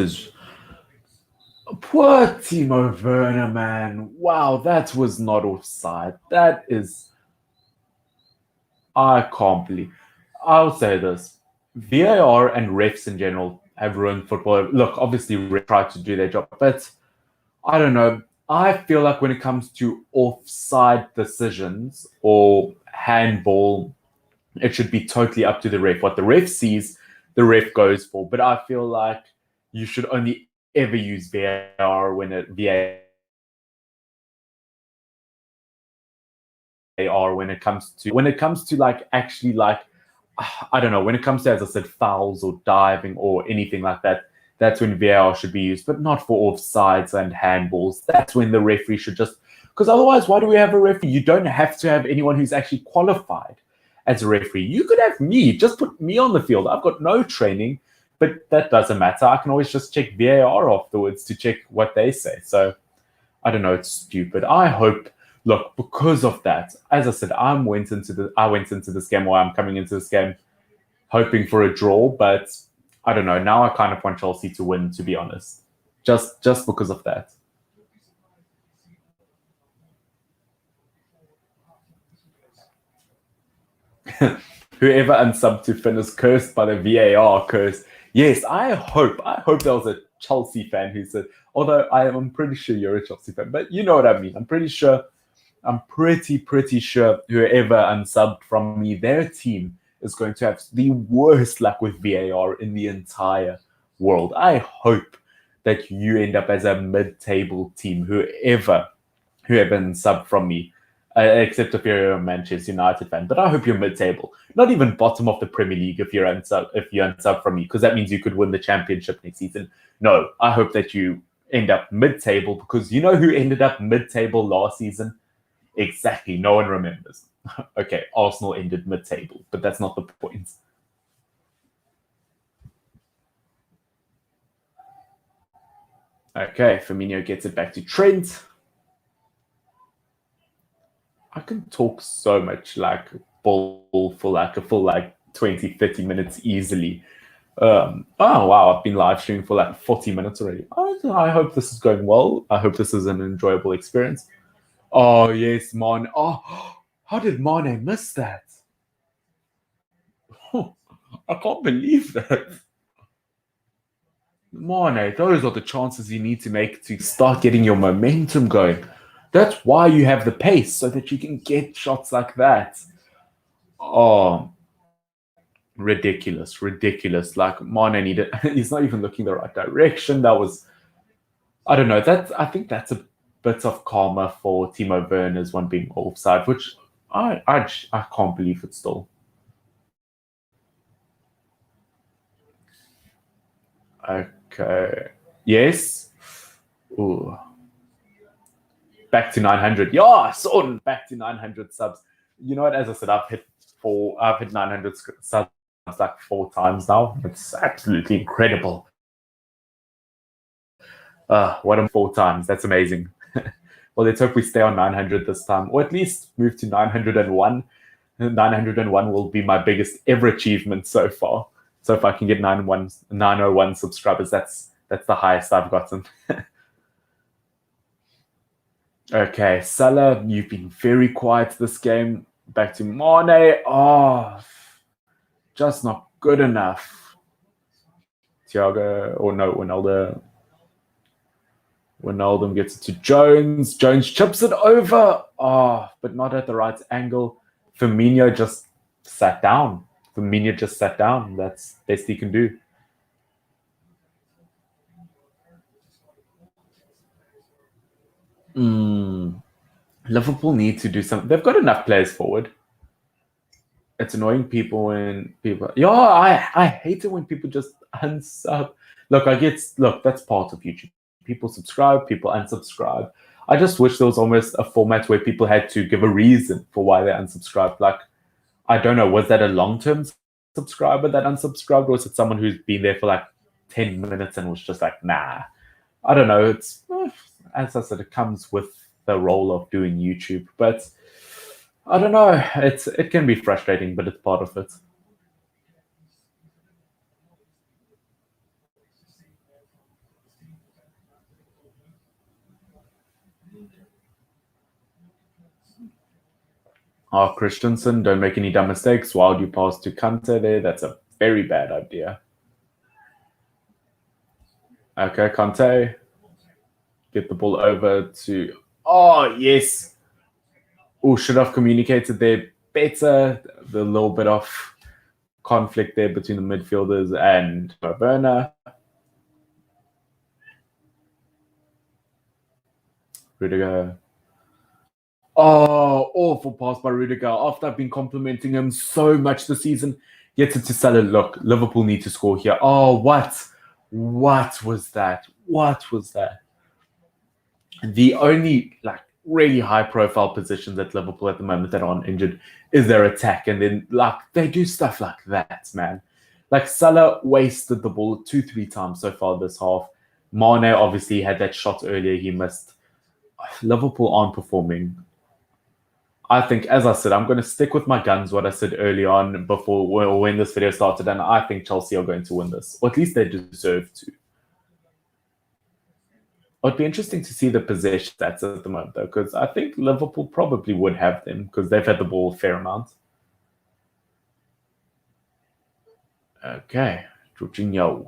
Poor Timo Werner, man. Wow, that was not offside. That is. I can't believe. I'll say this: VAR and refs in general have ruined football. Look, obviously, refs try to do their job, but I don't know. I feel like when it comes to offside decisions or handball, it should be totally up to the ref. What the ref sees, the ref goes for. But I feel like you should only ever use VAR when it VAR when it comes to like actually like I don't know when it comes to, as I said, fouls or diving or anything like that. that's when VAR should be used, but not for offsides and handballs. That's when the referee should just, because otherwise, why do we have a referee? You don't have to have anyone who's actually qualified as a referee. You could have me, just put me on the field. I've got no training, but that doesn't matter. I can always just check VAR afterwards to check what they say. So I don't know, it's stupid. I hope, look, because of that, as I said, I went into this game, or I'm coming into this game hoping for a draw, but I don't know. Now I kind of want Chelsea to win, to be honest, just because of that. Whoever unsubbed to Finn is cursed by the VAR curse. Yes, I hope there was a Chelsea fan who said, although I'm pretty sure you're a Chelsea fan, but you know what I mean. I'm pretty sure whoever unsubbed from me, their team is going to have the worst luck with VAR in the entire world. I hope that you end up as a mid-table team, whoever unsubbed from me, except if you're a Manchester United fan. But I hope you're mid-table, not even bottom of the Premier League if you unsub from me, because that means you could win the championship next season. No, I hope that you end up mid-table, because you know who ended up mid-table last season? Exactly. No one remembers. Okay, Arsenal ended mid-table, but that's not the point. Okay, Firmino gets it back to Trent. I can talk so much like bull for like a full 20, 30 minutes easily. Oh wow, I've been live streaming for like 40 minutes already. I hope this is going well. I hope this is an enjoyable experience. Oh yes, Mane. Oh, how did Mane miss that? I can't believe that. Mane, those are the chances you need to make to start getting your momentum going. That's why you have the pace, so that you can get shots like that. Oh, ridiculous. Like Mane needed, he's not even looking the right direction. That was, I don't know. I think that's a bit of karma for Timo Werner's one being offside, which I can't believe it still. Okay. Yes. Ooh. Back to 900. Yeah, son. Back to 900 subs. You know what? As I said, I've hit 900 subs like 4 times now. It's absolutely incredible. What 4 times? That's amazing. Well, let's hope we stay on 900 this time, or at least move to 901. 901 will be my biggest ever achievement so far. So if I can get 901 subscribers, that's the highest I've gotten. Okay, Salah, you've been very quiet this game. Back to Mane. Oh, just not good enough. Thiago, or no, Ronaldo. Wijnaldum gets it to Jones. Jones chips it over. But not at the right angle. Firmino just sat down. That's the best he can do. Liverpool need to do something. They've got enough players forward. It's annoying people when people. Yeah, I hate it when people just unsub. Look, that's part of YouTube. People subscribe, people unsubscribe. I just wish there was almost a format where people had to give a reason for why they unsubscribed. Like, I don't know, was that a long-term subscriber that unsubscribed, or was it someone who's been there for like 10 minutes and was just like, nah? I don't know. It's, as I said, it comes with the role of doing YouTube, but I don't know. It can be frustrating, but it's part of it. Oh, Christensen, don't make any dumb mistakes. Why would you pass to Kante there? That's a very bad idea. Okay, Kante. Get the ball over to... Oh, yes. Oh, should have communicated there better. The little bit of conflict there between the midfielders and Werner. Rudiger. Oh, awful pass by Rudiger. After I've been complimenting him so much this season, gets it to Salah. Look, Liverpool need to score here. Oh, what? What was that? What was that? The only like really high profile positions at Liverpool at the moment that aren't injured is their attack. And then like they do stuff like that, man. Like Salah wasted the ball 2, 3 times so far this half. Mane obviously had that shot earlier he missed. Liverpool aren't performing. I think, as I said, I'm going to stick with my guns, what I said early on before when this video started, and I think Chelsea are going to win this, or at least they deserve to. It'd be interesting to see the possession stats at the moment, though, because I think Liverpool probably would have them because they've had the ball a fair amount. Okay, Jorginho.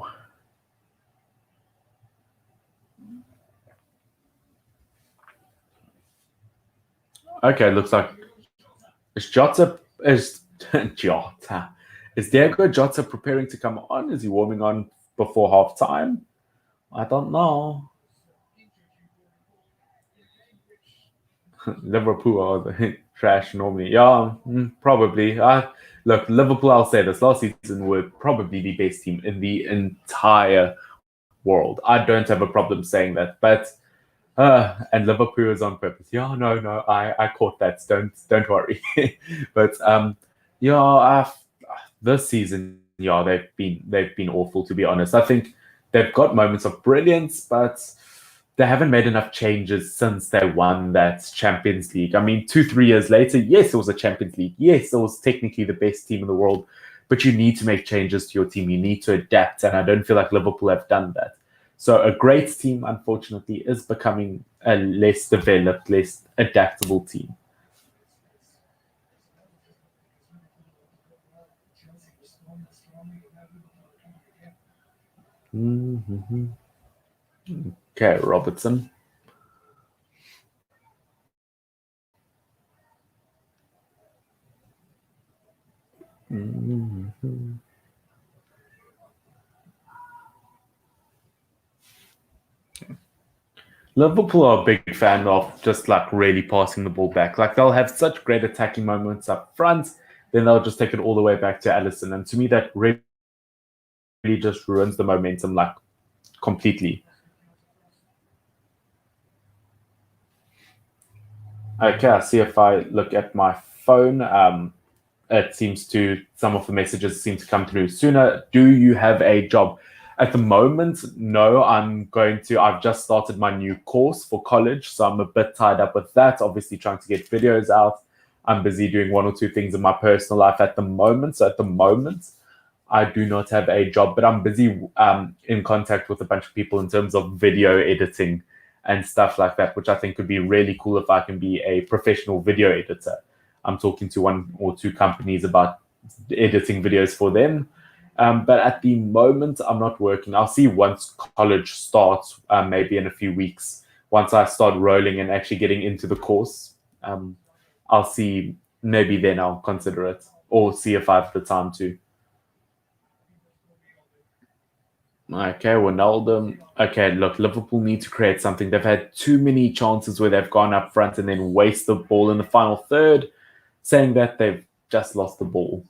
Okay, looks like is Jota is Jota. Is Diego Jota preparing to come on? Is he warming on before half time? I don't know. Liverpool are the trash normally. Yeah, probably. Look, Liverpool, I'll say this last season were probably the best team in the entire world. I don't have a problem saying that, but and Liverpool is on purpose. Yeah, no, I caught that. Don't worry. But yeah, this season, yeah, they've been awful to be honest. I think they've got moments of brilliance, but they haven't made enough changes since they won that Champions League. I mean, 2, 3 years later, yes, it was a Champions League. Yes, it was technically the best team in the world, but you need to make changes to your team. You need to adapt, and I don't feel like Liverpool have done that. So a great team, unfortunately, is becoming a less developed, less adaptable team. Mm-hmm. Okay, Robertson. Mm-hmm. Liverpool are a big fan of just like really passing the ball back. Like they'll have such great attacking moments up front, then they'll just take it all the way back to Allison. And to me, that really just ruins the momentum like completely. Okay, I see if I look at my phone. It seems to some of the messages seem to come through sooner. Do you have a job? At the moment, no. I've just started my new course for college, so I'm a bit tied up with that. Obviously, trying to get videos out. I'm busy doing 1 or 2 things in my personal life at the moment. So at the moment, I do not have a job, but I'm busy in contact with a bunch of people in terms of video editing and stuff like that, which I think could be really cool if I can be a professional video editor. I'm talking to 1 or 2 companies about editing videos for them. But at the moment, I'm not working. I'll see once college starts, maybe in a few weeks. Once I start rolling and actually getting into the course, I'll see. Maybe then I'll consider it or see if I have the time to. Okay, Ronaldo. Okay, look, Liverpool need to create something. They've had too many chances where they've gone up front and then waste the ball in the final third, saying that they've just lost the ball.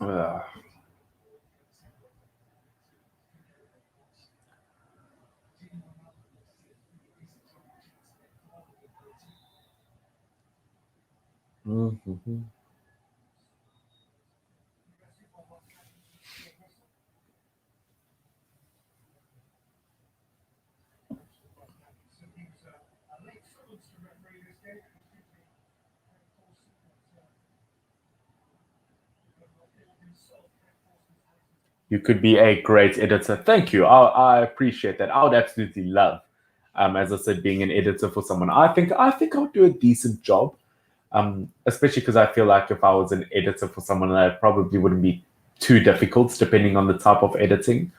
Ugh. Mhm. You could be a great editor. Thank you. I appreciate that. I would absolutely love, as I said, being an editor for someone. I think I would do a decent job, especially because I feel like if I was an editor for someone, that probably wouldn't be too difficult, depending on the type of editing.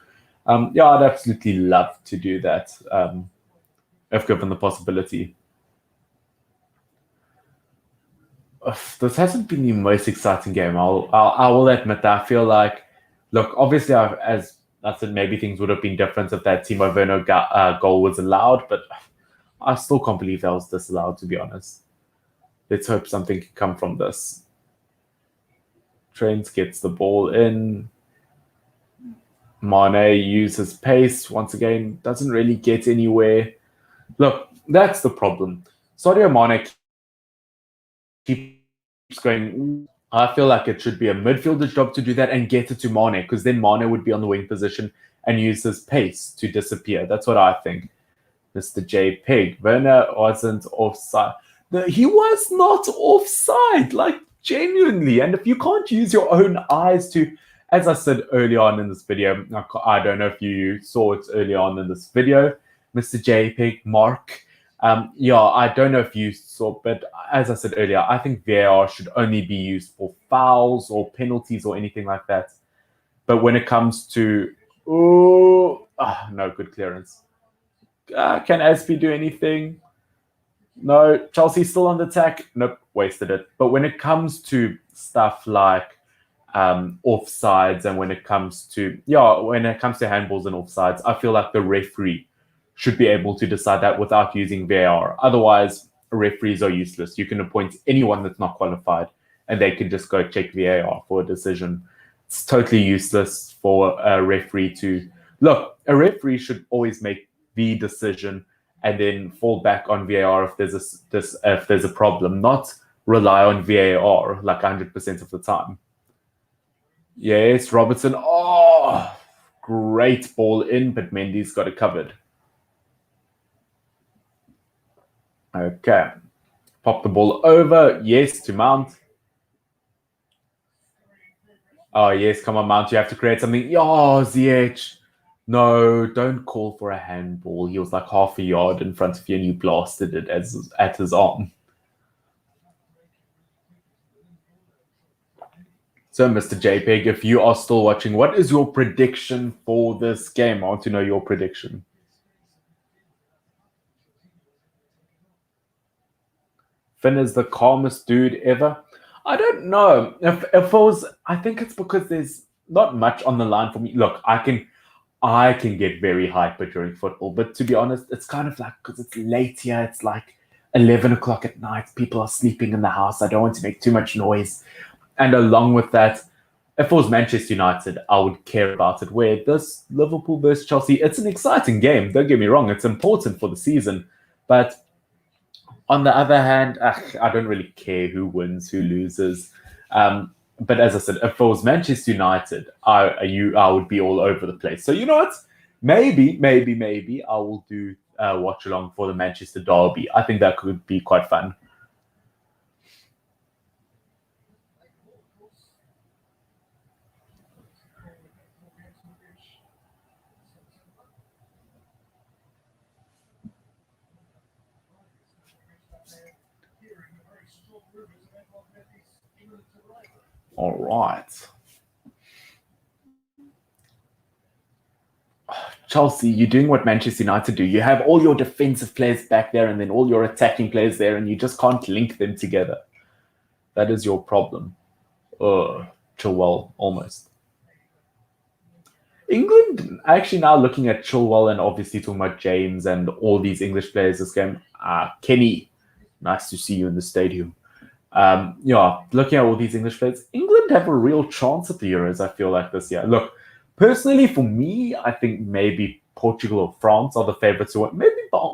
Yeah, I'd absolutely love to do that if given the possibility. This hasn't been the most exciting game. I will admit that. I feel like, look, obviously, as I said, maybe things would have been different if that Timo Werner goal was allowed. But I still can't believe that was disallowed, to be honest. Let's hope something can come from this. Trent gets the ball in. Mane uses pace once again, doesn't really get anywhere. Look, that's the problem. Sadio Mane keeps going. I feel like it should be a midfielder's job to do that and get it to Mane, because then Mane would be on the wing position and use his pace to disappear. That's what I think. Mr. J. Pig. Werner wasn't offside. He was not offside, like genuinely. And if you can't use your own eyes to, as I said early on in this video, I don't know if you saw it early on in this video, Mr. J. Pig, Mark. Yeah, I don't know if you saw, but as I said earlier, I think VAR should only be used for fouls or penalties or anything like that. But when it comes to, no good clearance. Can Aspi do anything? No. Chelsea still on the attack? Nope, wasted it. But when it comes to stuff like offsides, and when it comes to handballs and offsides, I feel like the referee should be able to decide that without using VAR. Otherwise, referees are useless. You can appoint anyone that's not qualified, and they can just go check VAR for a decision. It's totally useless for a referee to look. A referee should always make the decision and then fall back on VAR if there's a problem, not rely on VAR like 100% of the time. Yes, Robertson. Oh, great ball in, but Mendy's got it covered. Okay. Pop the ball over. Yes, to Mount. Oh, yes. Come on, Mount. You have to create something. Oh, ZH. No, don't call for a handball. He was like half a yard in front of you and you blasted it at his arm. So, Mr. JPEG, if you are still watching, what is your prediction for this game? I want to know your prediction. Finn is the calmest dude ever. I don't know. If it was, I think it's because there's not much on the line for me. Look, I can get very hyper during football, but to be honest, it's kind of like, because it's late here, it's like 11 o'clock at night. People are sleeping in the house. I don't want to make too much noise. And along with that, if it was Manchester United, I would care about it. Where this Liverpool versus Chelsea, it's an exciting game. Don't get me wrong. It's important for the season. But on the other hand, I don't really care who wins, who loses. But as I said, if it was Manchester United, I would be all over the place. So you know what? Maybe I will do watch along for the Manchester derby. I think that could be quite fun. All right. Chelsea, you're doing what Manchester United do. You have all your defensive players back there and then all your attacking players there, and you just can't link them together. That is your problem. Chilwell, almost. England, actually now looking at Chilwell and obviously talking about James and all these English players this game. Kenny, nice to see you in the stadium. Looking at all these English players, England have a real chance at the Euros, I feel like, this year. Look, personally, for me, I think maybe Portugal or France are the favorites to win. Maybe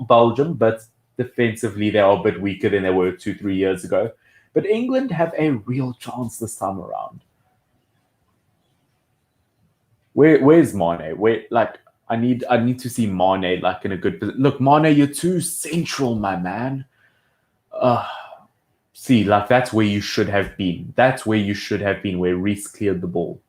Belgium, but defensively, they are a bit weaker than they were 2-3 years ago. But England have a real chance this time around. Where's Mane? I need to see Mane like in a good position. Look, Mane, you're too central, my man. See, like that's where you should have been. That's where you should have been, where Reece cleared the ball.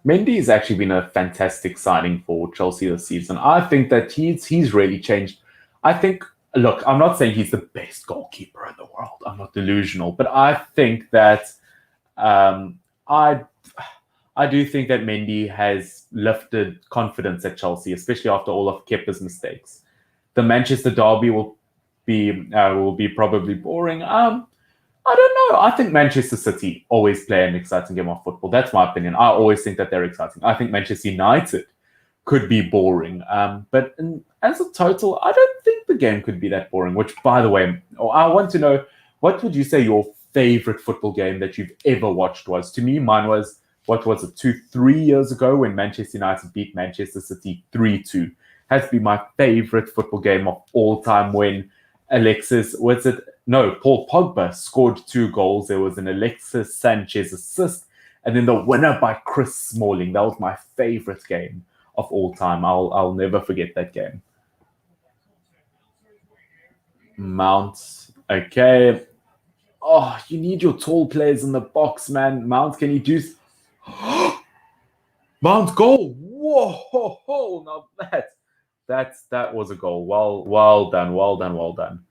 Mendy has actually been a fantastic signing for Chelsea this season. I think that he's really changed. I think, look, I'm not saying he's the best goalkeeper in the world. I'm not delusional, but I think that I do think that Mendy has lifted confidence at Chelsea, especially after all of Kepa's mistakes. The Manchester derby will be probably boring. I don't I think Manchester City always play an exciting game of football. That's my opinion. I always think that they're exciting. I think Manchester United could be boring. As a total, I don't think the game could be that boring. Which, by the way, I want to know, what would you say your favorite football game that you've ever watched was? To me, mine was, what was it, 3 years ago when Manchester United beat Manchester City 3-2. Has been my favorite football game of all time when Paul Pogba scored 2 goals. There was an Alexis Sanchez assist, and then the winner by Chris Smalling. That was my favorite game of all time. I'll never forget that game. Mount. Okay. Oh, you need your tall players in the box, man. Mount, can you do Mount goal? Whoa! Now that was a goal. Well done. Well done. Well done.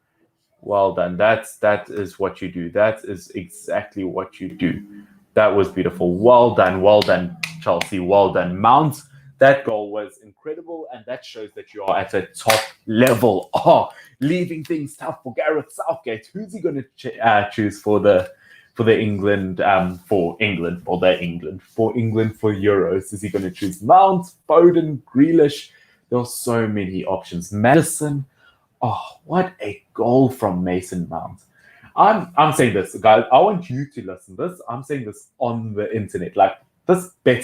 Well done. That is what you do. That is exactly what you do. That was beautiful. Well done. Well done, Chelsea. Well done, Mount. That goal was incredible, and that shows that you are at a top level. Oh, leaving things tough for Gareth Southgate. Who's he going to choose for England for Euros? Is he going to choose Mount, Foden, Grealish? There are so many options. Madison. Oh, what a goal from Mason Mount. I'm saying this, guys. I want you to listen to this. I'm saying this on the internet. Like,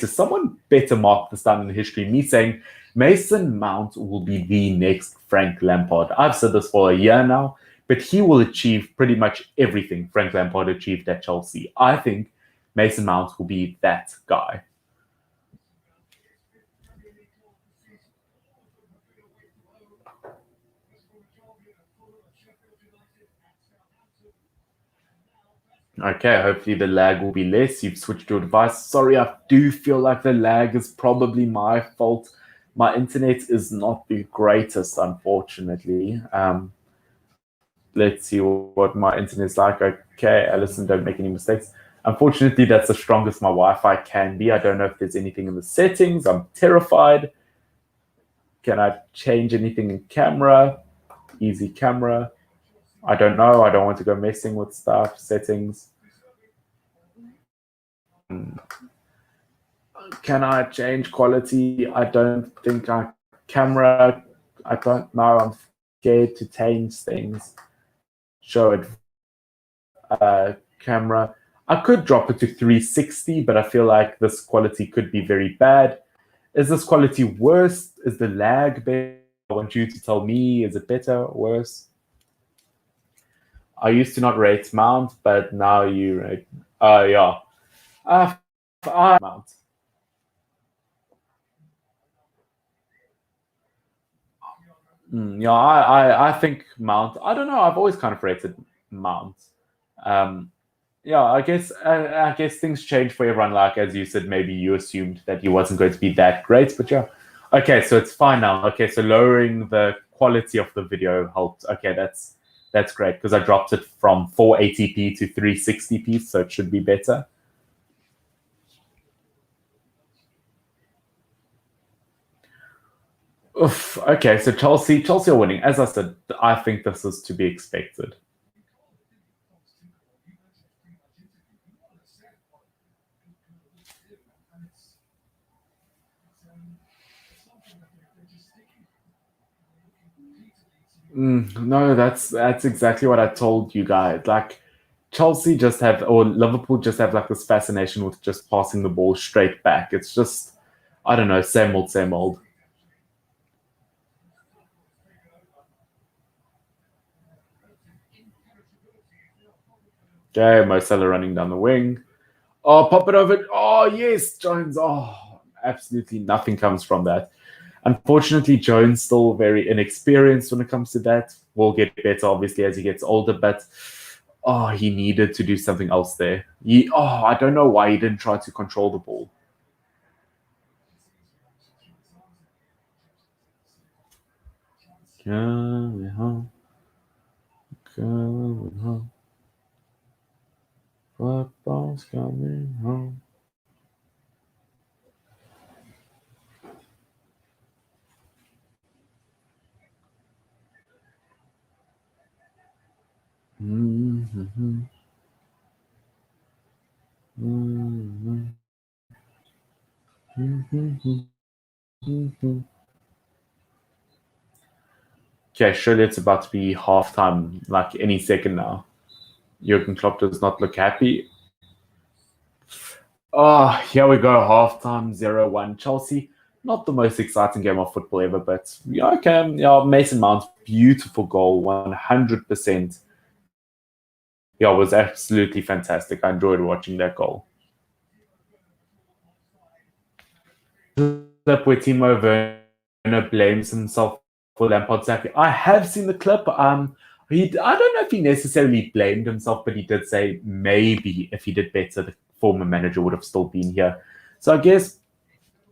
someone better mark this down in history. Me saying Mason Mount will be the next Frank Lampard. I've said this for a year now, but he will achieve pretty much everything Frank Lampard achieved at Chelsea. I think Mason Mount will be that guy. Okay, hopefully the lag will be less. You've switched your device. Sorry, I do feel like the lag is probably my fault. My internet is not the greatest, unfortunately. Let's see what my internet's like. Okay, Alison, don't make any mistakes. Unfortunately, that's the strongest my Wi-Fi can be. I don't know if there's anything in the settings. I'm terrified. Can I change anything in camera? Easy camera. I don't know. I don't want to go messing with stuff. Settings. Can I change quality? I don't think I camera. I don't know. I'm scared to change things. Show it. Camera. I could drop it to 360, but I feel like this quality could be very bad. Is this quality worse? Is the lag better? I want you to tell me. Is it better or worse? I used to not rate Mount, but now you rate. Yeah. Mount. Yeah, I think Mount. I don't know. I've always kind of rated Mount. Um, yeah, I guess things change for everyone. Like as you said, maybe you assumed that he wasn't going to be that great, but yeah. Okay, so it's fine now. Okay, so lowering the quality of the video helped. Okay, that's great because I dropped it from 480p to 360p, so it should be better. Oof, okay, so Chelsea are winning. As I said, I think this is to be expected. No, that's exactly what I told you guys. Like Chelsea just have, or Liverpool just have like this fascination with just passing the ball straight back. It's just, I don't know, same old, same old. Okay, Mo Salah running down the wing. Oh, pop it over. Oh, yes, Jones. Oh, absolutely nothing comes from that. Unfortunately, Jones still very inexperienced when it comes to that. Will get better, obviously, as he gets older, but oh, he needed to do something else there. I don't know why he didn't try to control the ball. Coming home, coming home. Football's coming home. Mm-hmm. Okay, surely it's about to be halftime, like any second now. Jurgen Klopp does not look happy. Oh, here we go. Halftime 0-1. Chelsea, not the most exciting game of football ever, but yeah, okay. Yeah, Mason Mount's beautiful goal, 100%. Yeah, it was absolutely fantastic. I enjoyed watching that goal. Clip where Timo Werner blames himself for Lampard's sack. I have seen the clip. I don't know if he necessarily blamed himself, but he did say maybe if he did better, the former manager would have still been here. So I guess,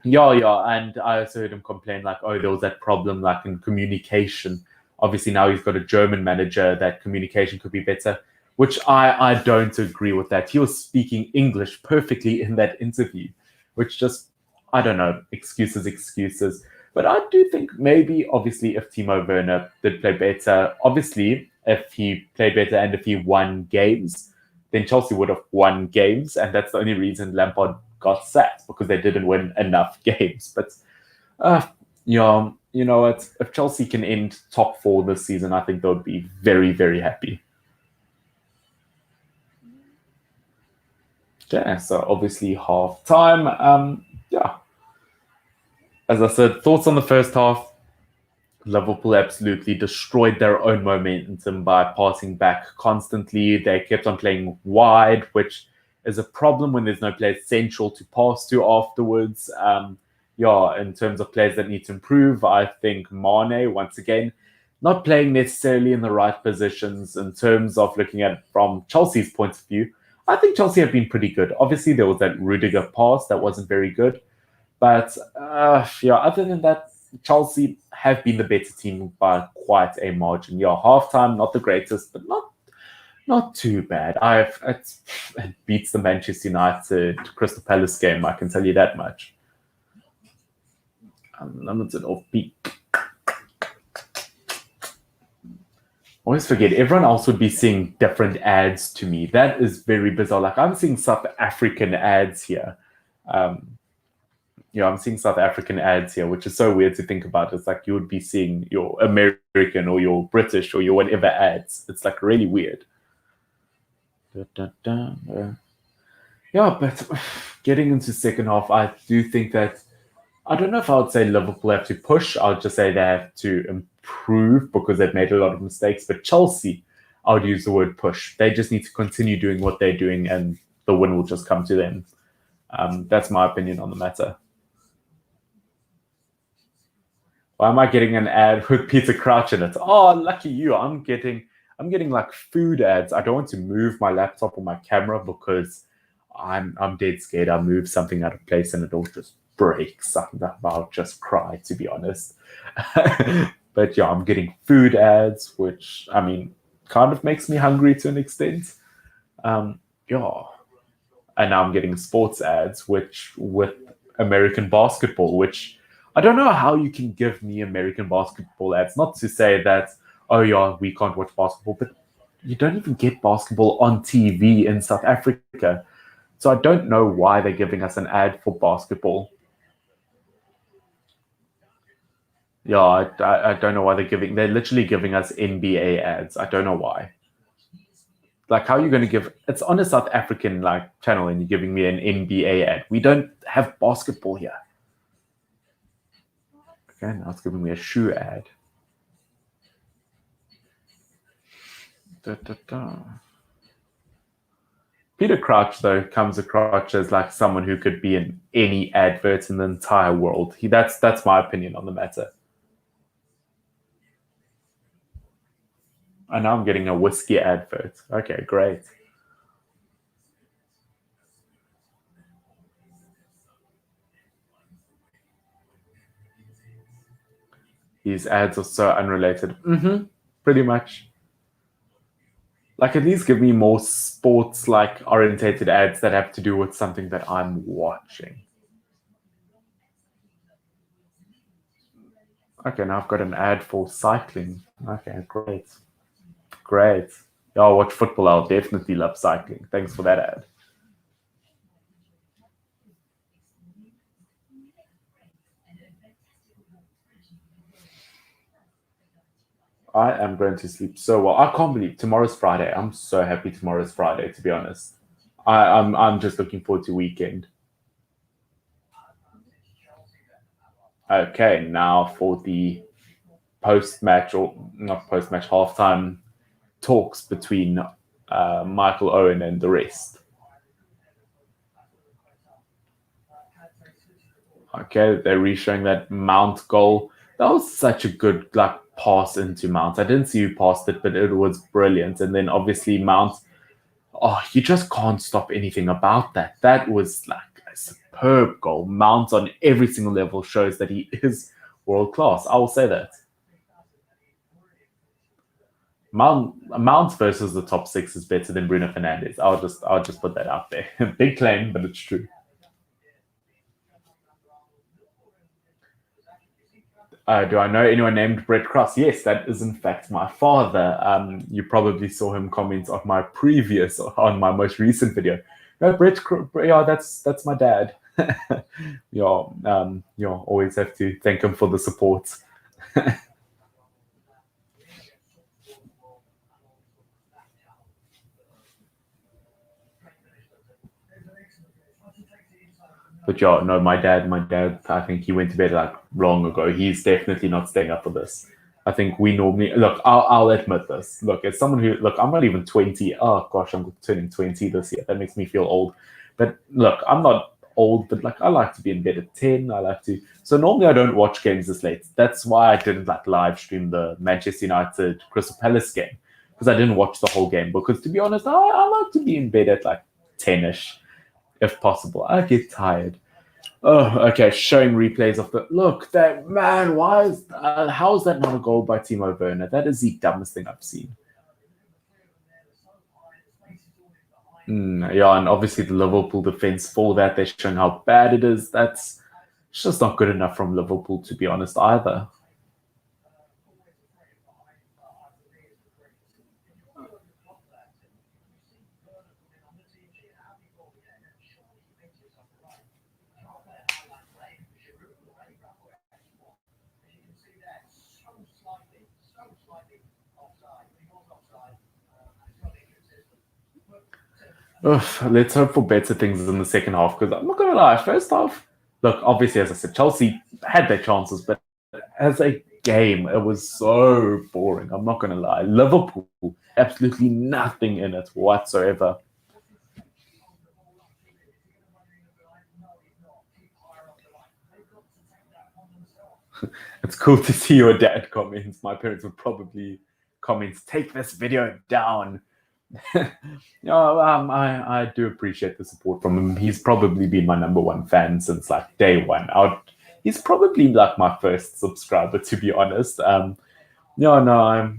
yeah, and I also heard him complain like, oh, there was that problem like in communication. Obviously now he's got a German manager that communication could be better, which I don't agree with that. He was speaking English perfectly in that interview, which just I don't know, excuses. But I do think maybe obviously if Timo Werner did play better, obviously if he played better and if he won games, then Chelsea would have won games, and that's the only reason Lampard got sacked because they didn't win enough games. But uh, yeah, you know what? If Chelsea can end top four this season, I think they would be very, very happy. Yeah, so obviously half time. Yeah, as I said, thoughts on the first half. Liverpool absolutely destroyed their own momentum by passing back constantly. They kept on playing wide, which is a problem when there's no players central to pass to afterwards. Yeah, in terms of players that need to improve, I think Mane, once again, not playing necessarily in the right positions in terms of looking at it from Chelsea's point of view. I think Chelsea have been pretty good. Obviously, there was that Rudiger pass that wasn't very good. But yeah, other than that, Chelsea have been the better team by quite a margin. Yeah, halftime not the greatest, but not too bad. It beats the Manchester United Crystal Palace game. I can tell you that much. Unlimited off beat. Always forget everyone else would be seeing different ads to me. That is very bizarre. Like I'm seeing South African ads here. Um, I'm seeing South African ads here, which is so weird to think about. It's like you would be seeing your American or your British or your whatever ads. It's like really weird. Da, da, da. Yeah, but getting into second half, I do think that I don't know if I would say Liverpool have to push. I would just say they have to improve because they've made a lot of mistakes. But Chelsea, I would use the word push. They just need to continue doing what they're doing, and the win will just come to them. That's my opinion on the matter. Why am I getting an ad with Peter Crouch in it? Oh, lucky you. I'm getting like food ads. I don't want to move my laptop or my camera because I'm dead scared I'll move something out of place and it'll just break something. I'll just cry, to be honest. But yeah, I'm getting food ads, which I mean kind of makes me hungry to an extent. Yeah. And now I'm getting sports ads, which with American basketball, which I don't know how you can give me American basketball ads. Not to say that, oh yeah, we can't watch basketball, but you don't even get basketball on TV in South Africa. So I don't know why they're giving us an ad for basketball. Yeah, I don't know why they're literally giving us NBA ads. I don't know why. Like, how are you going to give? It's on a South African like channel, and you're giving me an NBA ad. We don't have basketball here. Okay, now it's giving me a shoe ad. Da, da, da. Peter Crouch, though, comes across as like someone who could be in any advert in the entire world. That's my opinion on the matter. And now I'm getting a whiskey advert. Okay, great. These ads are so unrelated. Pretty much. Like at least give me more sports like orientated ads that have to do with something that I'm watching. Okay, now I've got an ad for cycling. Okay, great. Great. Yeah, I'll watch football. I'll definitely love cycling. Thanks for that ad. I am going to sleep so well. I can't believe tomorrow's Friday. I'm so happy tomorrow's Friday, to be honest. I'm just looking forward to weekend. Okay, now for the post-match or not post-match halftime talks between Michael Owen and the rest. Okay, they're re-showing that Mount goal. That was such a good pass into Mount. I didn't see who passed it, but it was brilliant. And then obviously Mount, oh, you just can't stop anything about that. That was like a superb goal. Mount on every single level shows that he is world class. I will say that. Mount versus the top six is better than Bruno Fernandes. I'll just put that out there. Big claim, but it's true. Do I know anyone named Brett Cross? Yes, that is in fact my father. You probably saw him comment on my most recent video. No, yeah, that's my dad. You always have to thank him for the support. But yeah, no, my dad, I think he went to bed like long ago. He's definitely not staying up for this. I think we normally look. I'll admit this. Look, as someone who look, I'm not even 20. Oh gosh, I'm turning 20 this year. That makes me feel old. But look, I'm not old, but like I like to be in bed at 10. I like to. So normally I don't watch games this late. That's why I didn't like live stream the Manchester United Crystal Palace game because I didn't watch the whole game. Because to be honest, I like to be in bed at like 10ish if possible. I get tired. Oh, okay. Showing replays of the look. That man, how is that not a goal by Timo Werner? That is the dumbest thing I've seen. Yeah, and obviously the Liverpool defense for that they're showing how bad it is. That's it's just not good enough from Liverpool, to be honest, either. Ugh, let's hope for better things in the second half because I'm not gonna lie, first half, look, obviously as I said, Chelsea had their chances, but as a game, it was so boring. I'm not gonna lie. Liverpool, absolutely nothing in it whatsoever. It's cool to see your dad comments. My parents would probably comment, take this video down. I do appreciate the support from him. He's probably been my number one fan since like day one. He's probably like my first subscriber, to be honest. No,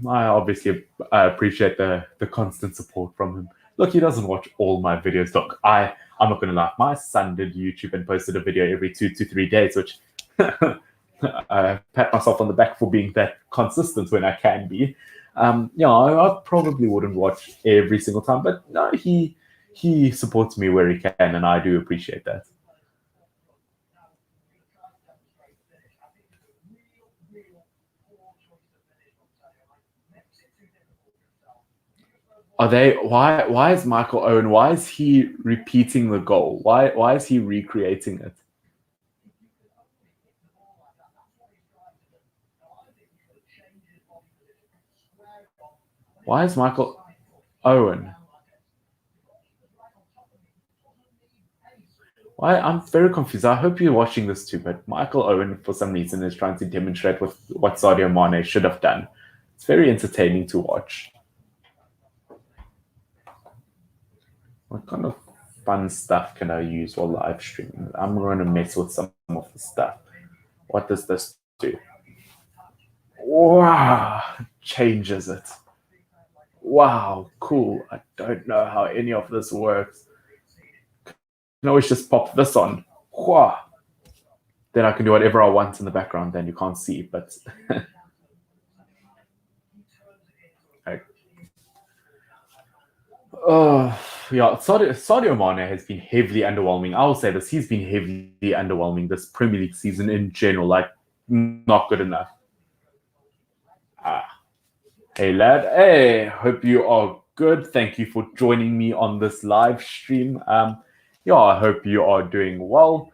I obviously appreciate the constant support from him. Look, he doesn't watch all my videos. Look, I'm not gonna lie. My son did YouTube and posted a video every 2 to 3 days, which I pat myself on the back for being that consistent when I can be. I probably wouldn't watch every single time, but no, he supports me where he can, and I do appreciate that. Are they? Why is Michael Owen? Why is he repeating the goal? Why is he recreating it? Why is Michael Owen? Why? I'm very confused. I hope you're watching this too, but Michael Owen, for some reason, is trying to demonstrate what Sadio Mane should have done. It's very entertaining to watch. What kind of fun stuff can I use while live streaming? I'm going to mess with some of the stuff. What does this do? Wow, changes it. Wow, cool. I don't know how any of this works. I can always just pop this on. Wow. Then I can do whatever I want in the background. Then you can't see, but oh yeah, Sadio Mane has been heavily underwhelming. I will say this: he's been heavily underwhelming this Premier League season in general. Like, not good enough. Ah, Hey lad, hey, hope you are good. Thank you for joining me on this live stream. Yeah, I hope you are doing well.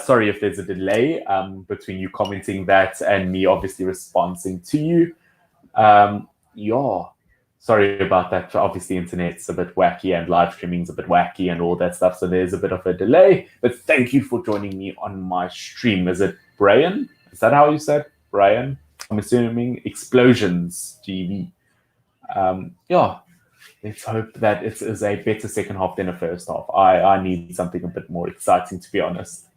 Sorry if there's a delay between you commenting that and me obviously responding to you. Yeah, sorry about that. Obviously, internet's a bit wacky and live streaming's a bit wacky and all that stuff. So there's a bit of a delay. But thank you for joining me on my stream. Is it Brian? Is that how you said Brian? I'm assuming Explosions GV. Yeah, let's hope that it is a better second half than a first half. I need something a bit more exciting, to be honest.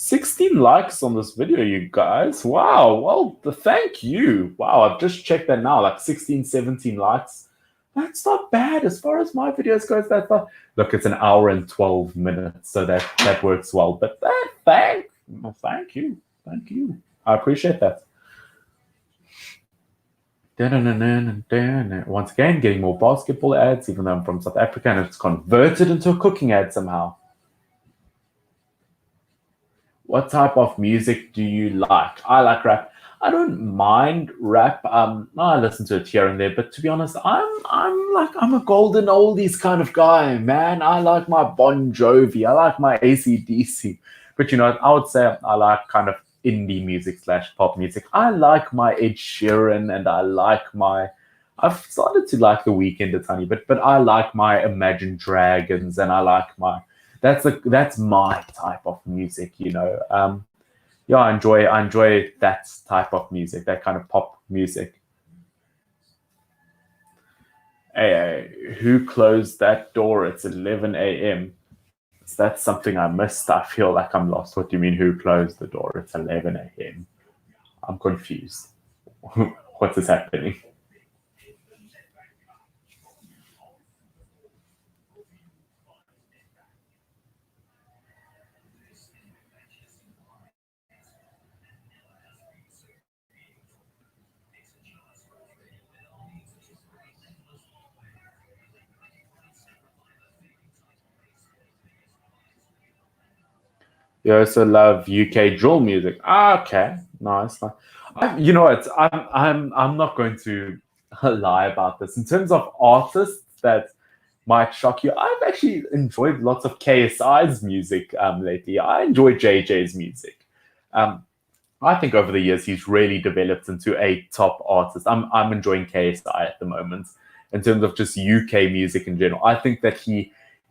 16 likes on this video, you guys. Wow. Well, thank you. Wow, I've just checked that now, like 16, 17 likes. That's not bad as far as my videos goes. That's not. Look, it's an hour and 12 minutes, so that works well. But thank you. Thank you. I appreciate that. Once again, getting more basketball ads, even though I'm from South Africa and it's converted into a cooking ad somehow. What type of music do you like? I like rap. I don't mind rap. I listen to it here and there, but to be honest, I'm a golden oldies kind of guy, man. I like my Bon Jovi. I like my AC/DC. But you know, I would say I like kind of indie music slash pop music. I like my Ed Sheeran, and I like my. I've started to like The Weeknd a tiny bit, but I like my Imagine Dragons, and I like my that's my type of music, you know. Yeah, I enjoy that type of music, that kind of pop music. Hey, who closed that door? It's 11 a.m. Is that something I missed? I feel like I'm lost. What do you mean, who closed the door? It's 11 a.m. I'm confused. What is happening? You also love UK drill music. Ah, okay, nice. You know what? I'm not going to lie about this. In terms of artists that might shock you, I've actually enjoyed lots of KSI's music lately. I enjoy JJ's music. Um, I think over the years he's really developed into a top artist. I'm enjoying KSI at the moment in terms of just UK music in general. I think that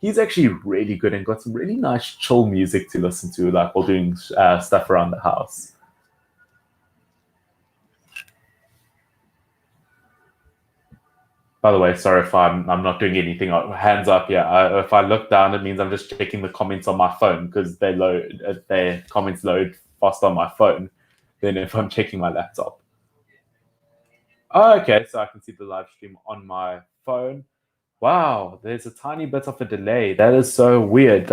he's actually really good and got some really nice chill music to listen to, like while doing stuff around the house. By the way, sorry if I'm not doing anything. Hands up, yeah. If I look down, it means I'm just checking the comments on my phone because their comments load fast on my phone than if I'm checking my laptop. Oh, okay, so I can see the live stream on my phone. Wow, there's a tiny bit of a delay. That is so weird.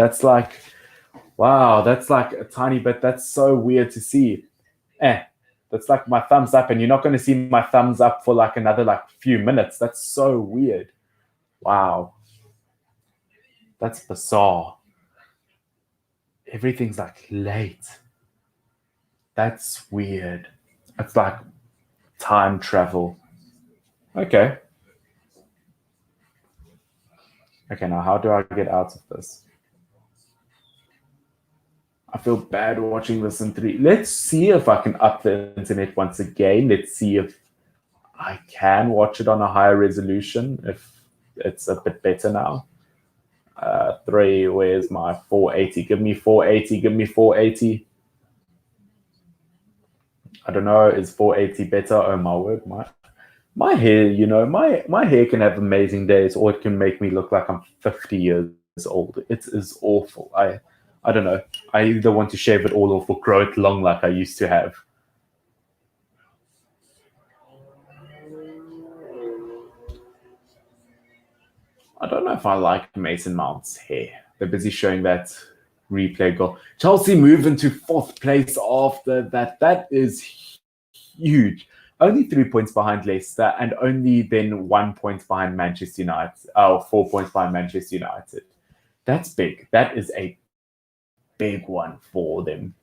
Wow, that's like a tiny bit. That's so weird to see. That's like my thumbs up, and you're not going to see my thumbs up for like another like few minutes. That's so weird. Wow, that's bizarre. Everything's like late. That's weird. It's like time travel. Okay. Okay, now how do I get out of this? I feel bad watching this in 3. Let's see if I can up the internet once again. Let's see if I can watch it on a higher resolution, if it's a bit better now. 3, where's my 480? Give me 480, give me 480. I don't know, is 480 better? Oh my word, my hair, you know, my hair can have amazing days, or it can make me look like I'm 50 years old. It is awful. I don't know. I either want to shave it all off or grow it long like I used to have. I don't know if I like Mason Mount's hair. They're busy showing that replay goal. Chelsea move into 4th place after that. That is huge. only 3 points behind Leicester, and only then 1 point behind Manchester United. 4 points behind Manchester United. That's big. That is a big one for them.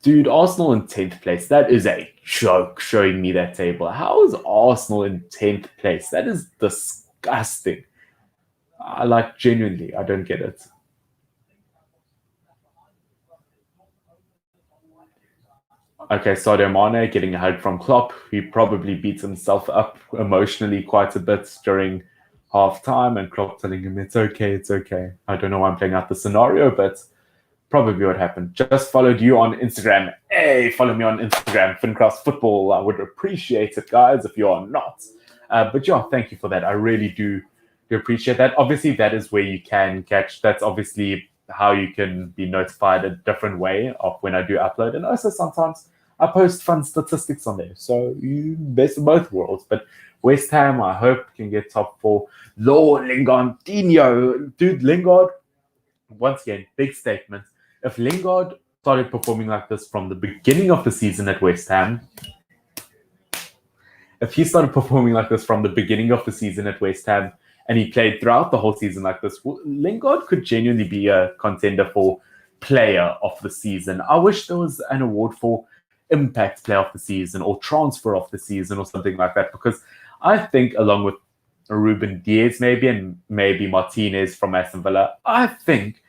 Dude, Arsenal in 10th place. That is a joke showing me that table. How is Arsenal in 10th place? That is disgusting. Genuinely, I don't get it. Okay, Sadio Mane getting a hug from Klopp. He probably beats himself up emotionally quite a bit during half time, and Klopp telling him, it's okay, it's okay. I don't know why I'm playing out the scenario, but probably what happened. Just followed you on Instagram. Hey, follow me on Instagram, Fincross Football. I would appreciate it, guys, if you are not. But yeah, thank you for that. I really do appreciate that. Obviously, that is where you can catch. That's obviously how you can be notified a different way of when I do upload. And also sometimes I post fun statistics on there. So you best of both worlds. But West Ham, I hope, can get top 4. Lord Lingardinho. Dude, Lingard, once again, big statement. If Lingard started performing like this from the beginning of the season at West Ham, if he started performing like this from the beginning of the season at West Ham, and he played throughout the whole season like this, Lingard could genuinely be a contender for player of the season. I wish there was an award for impact player of the season or transfer of the season or something like that, because I think along with Ruben Diaz maybe and maybe Martinez from Aston Villa, I think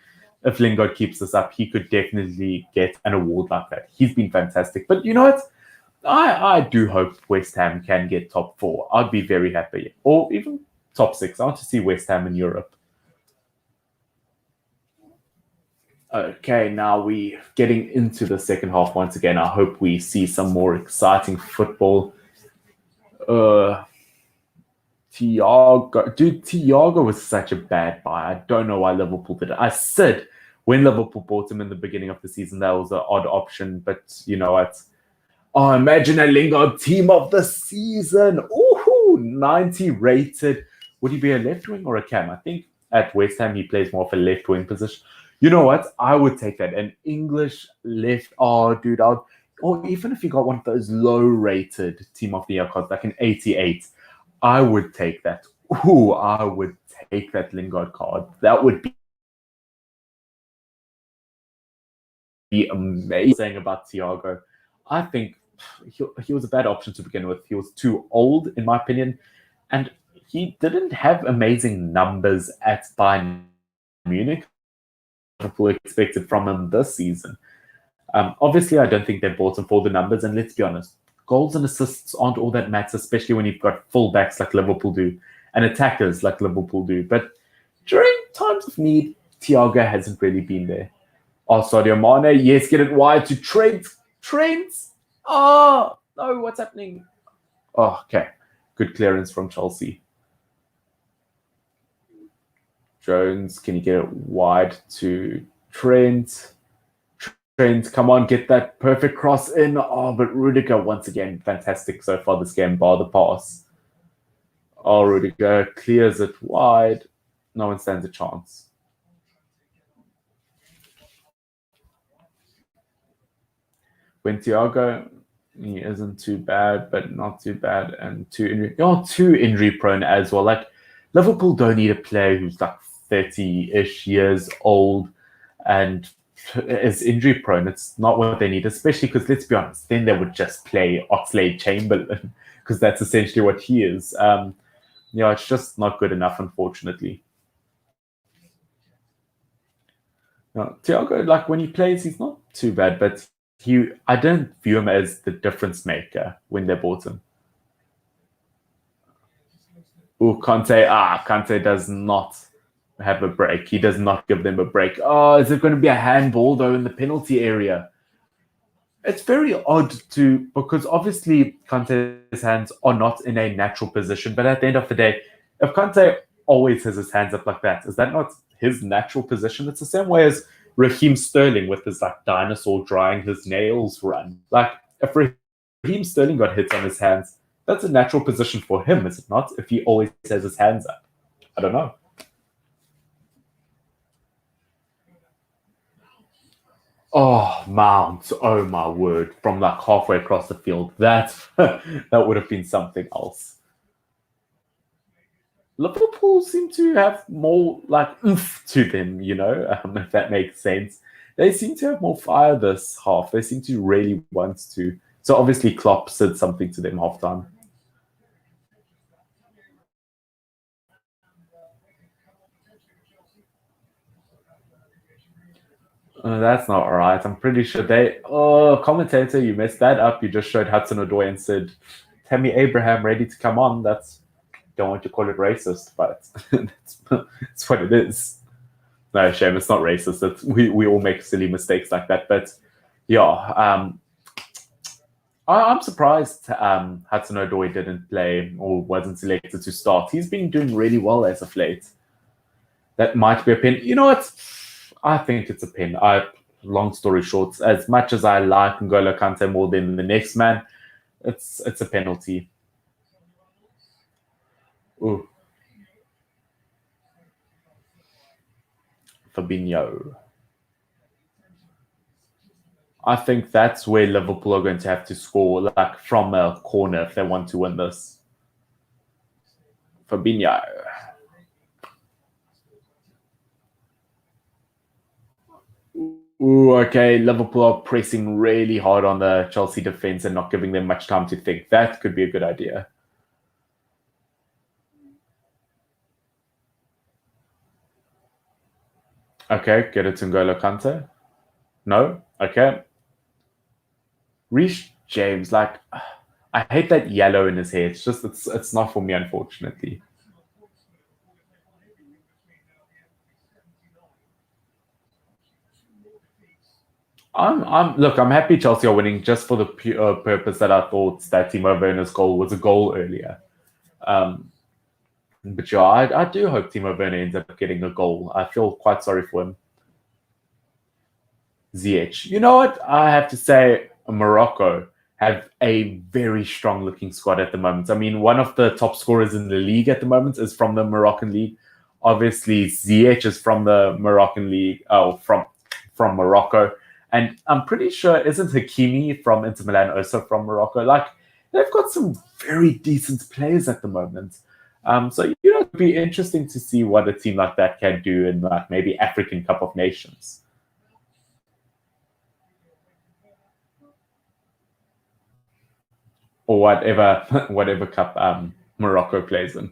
if Lingard keeps this up, he could definitely get an award like that. He's been fantastic. But you know what? I do hope West Ham can get top 4. I'd be very happy. Or even top 6. I want to see West Ham in Europe. Okay, now we're getting into the second half once again. I hope we see some more exciting football. Thiago was such a bad buy. I don't know why Liverpool did it. I said when Liverpool bought him in the beginning of the season, that was an odd option. But you know what? Oh, imagine a Lingard team of the season. Ooh, 90 rated. Would he be a left wing or a cam? I think at West Ham he plays more of a left wing position. You know what? I would take that. An English left. Oh, dude, or even if you got one of those low rated team of the year cards, like an 88, I would take that. Ooh, I would take that Lingard card. That would be amazing. Saying about Thiago, I think he was a bad option to begin with. He was too old, in my opinion, and he didn't have amazing numbers at Bayern Munich. Liverpool expected from him this season. Obviously, I don't think they bought him for the numbers, and let's be honest, goals and assists aren't all that matters, especially when you've got fullbacks like Liverpool do and attackers like Liverpool do. But during times of need, Thiago hasn't really been there. Oh, Sadio Mane, yes, get it wide to Trent. Oh, no, what's happening? Oh, okay. Good clearance from Chelsea. Jones, can you get it wide to Trent? Trent, come on, get that perfect cross in. Oh, but Rudiger, once again, fantastic so far this game, bar the pass. Oh, Rudiger clears it wide. No one stands a chance. When Thiago, he isn't too bad, but not too bad, and too injury prone as well. Like Liverpool don't need a player who's like 30-ish years old and is injury prone. It's not what they need, especially because let's be honest, then they would just play Oxlade-Chamberlain because that's essentially what he is. It's just not good enough, unfortunately. Thiago, like when he plays, he's not too bad, but I don't view him as the difference maker when they bought him. Oh, Kante does not have a break. He does not give them a break. Oh, is it going to be a handball though in the penalty area? It's very odd because obviously Kante's hands are not in a natural position, but at the end of the day, if Kante always has his hands up like that, is that not his natural position? It's the same way as Raheem Sterling with his like dinosaur drying his nails run. Like if Raheem Sterling got hits on his hands, that's a natural position for him, is it not? If he always has his hands up. I don't know. Oh, Mount. Oh, my word. From like halfway across the field. That, that would have been something else. Liverpool seem to have more like oomph to them, if that makes sense. They seem to have more fire this half. They seem to really want to. So obviously Klopp said something to them halftime. That's not all right. I'm pretty sure they. Oh, commentator, you messed that up. You just showed Hudson Odoi and said, Tammy Abraham ready to come on. That's, don't want to call it racist, but it's what it is. No, shame. It's not racist. We all make silly mistakes like that. But yeah, I'm surprised Hudson Odoi didn't play or wasn't selected to start. He's been doing really well as of late. That might be a pin. You know what? I think it's a pin. Long story short, as much as I like N'Golo Kante more than the next man, it's a penalty. Ooh, Fabinho. I think that's where Liverpool are going to have to score, like from a corner, if they want to win this. Fabinho. Ooh, okay. Liverpool are pressing really hard on the Chelsea defense and not giving them much time to think. That could be a good idea. Okay, get it to N'Golo Kante. No? Okay. Reece James, like, I hate that yellow in his hair. It's not for me, unfortunately. I'm happy Chelsea are winning just for the pure purpose that I thought that Timo Werner's goal was a goal earlier. Um, but yeah, I do hope Timo Werner ends up getting a goal. I feel quite sorry for him. ZH. You know what? I have to say, Morocco have a very strong looking squad at the moment. I mean, one of the top scorers in the league at the moment is from the Moroccan league. Obviously, ZH is from the Moroccan league, from Morocco. And I'm pretty sure, isn't Hakimi from Inter Milan also from Morocco? Like, they've got some very decent players at the moment. So, it'd be interesting to see what a team like that can do in like maybe African Cup of Nations. Or whatever whatever cup Morocco plays in.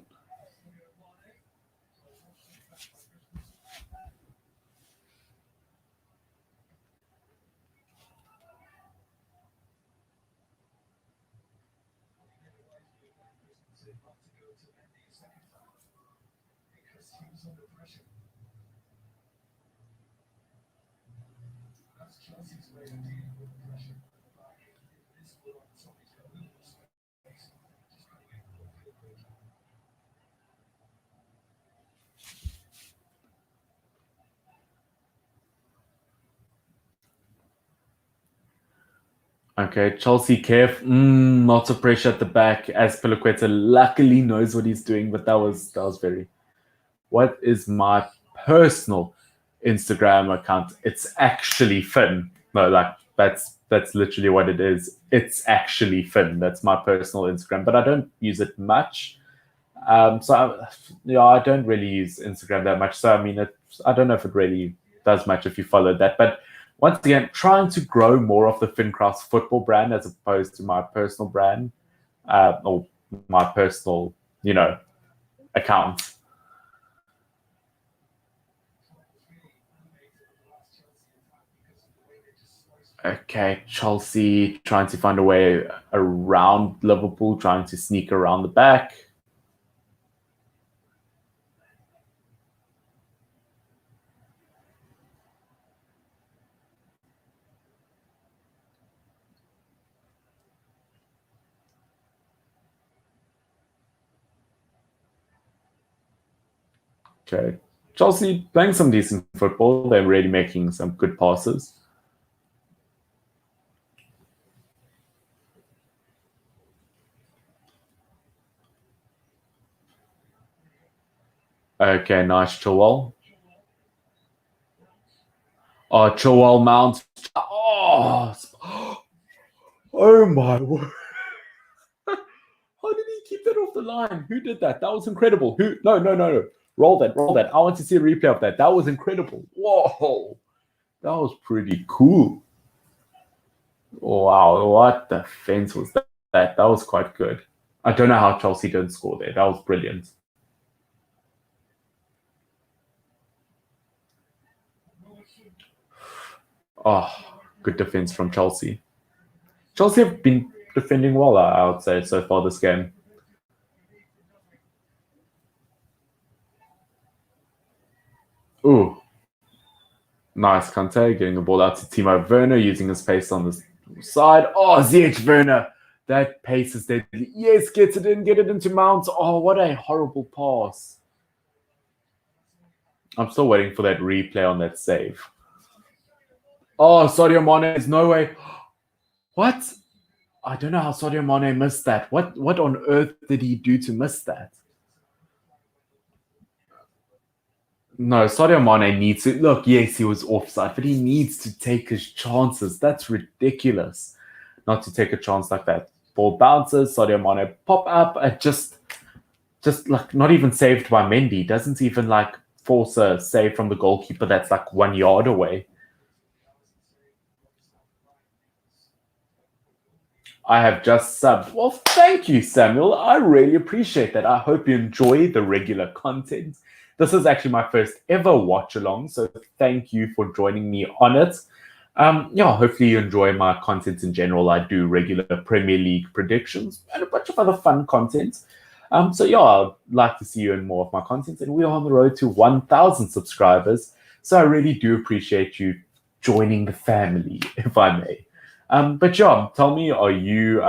Okay, Chelsea Kev, lots of pressure at the back as Piliqueta luckily knows what he's doing, but that was very. What is my personal Instagram account? It's actually Finn. No, like that's literally what it is. It's actually Finn. That's my personal Instagram, but I don't use it much. I don't really use Instagram that much. So I mean, I don't know if it really does much if you follow that. But once again, trying to grow more of the FinCraft football brand as opposed to my personal brand or my personal, account. Okay, Chelsea trying to find a way around Liverpool, trying to sneak around the back. Okay, Chelsea playing some decent football. They're really making some good passes. Okay, nice Chilwell. Oh, Chilwell Mount. Oh, oh my word. How did he keep that off the line? Who did that? That was incredible. Who? No, no, no, no. Roll that, roll that. I want to see a replay of that. That was incredible. Whoa. That was pretty cool. Wow, what defense was that? That was quite good. I don't know how Chelsea didn't score there. That was brilliant. Oh, good defense from Chelsea. Chelsea have been defending well, I would say, so far this game. Ooh, nice. Kante getting the ball out to Timo Werner, using his pace on the side. Oh, Ziyech Werner. That pace is deadly. Yes, gets it in, get it into Mount. Oh, what a horrible pass. I'm still waiting for that replay on that save. Oh, Sadio Mane is no way. What? I don't know how Sadio Mane missed that. What on earth did he do to miss that? No, Sadio Mane needs to look. Yes, he was offside, but he needs to take his chances. That's ridiculous, not to take a chance like that. Ball bounces, Sadio Mane pop up, just like not even saved by Mendy. Doesn't even like force a save from the goalkeeper that's like 1 yard away. I have just subbed. Well, thank you, Samuel. I really appreciate that. I hope you enjoy the regular content. This is actually my first ever watch along, so thank you for joining me on it. Yeah, hopefully you enjoy my content in general. I do regular Premier League predictions and a bunch of other fun content. So yeah, I'd like to see you in more of my content, and we are on the road to 1,000 subscribers. So I really do appreciate you joining the family, if I may. But yeah, tell me, are you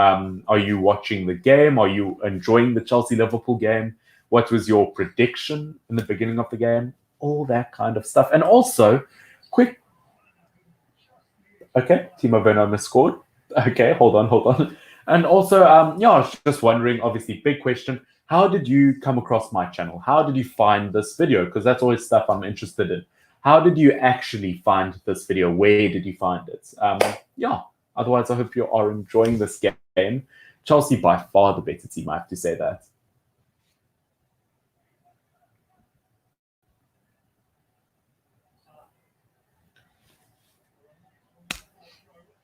watching the game? Are you enjoying the Chelsea Liverpool game? What was your prediction in the beginning of the game? All that kind of stuff. And also, quick. Okay, Timo Werner misscored. Okay, hold on. And also, yeah, I was just wondering. Obviously, big question. How did you come across my channel? How did you find this video? Because that's always stuff I'm interested in. How did you actually find this video? Where did you find it? Yeah. Otherwise, I hope you are enjoying this game. Chelsea by far the better team, I have to say that.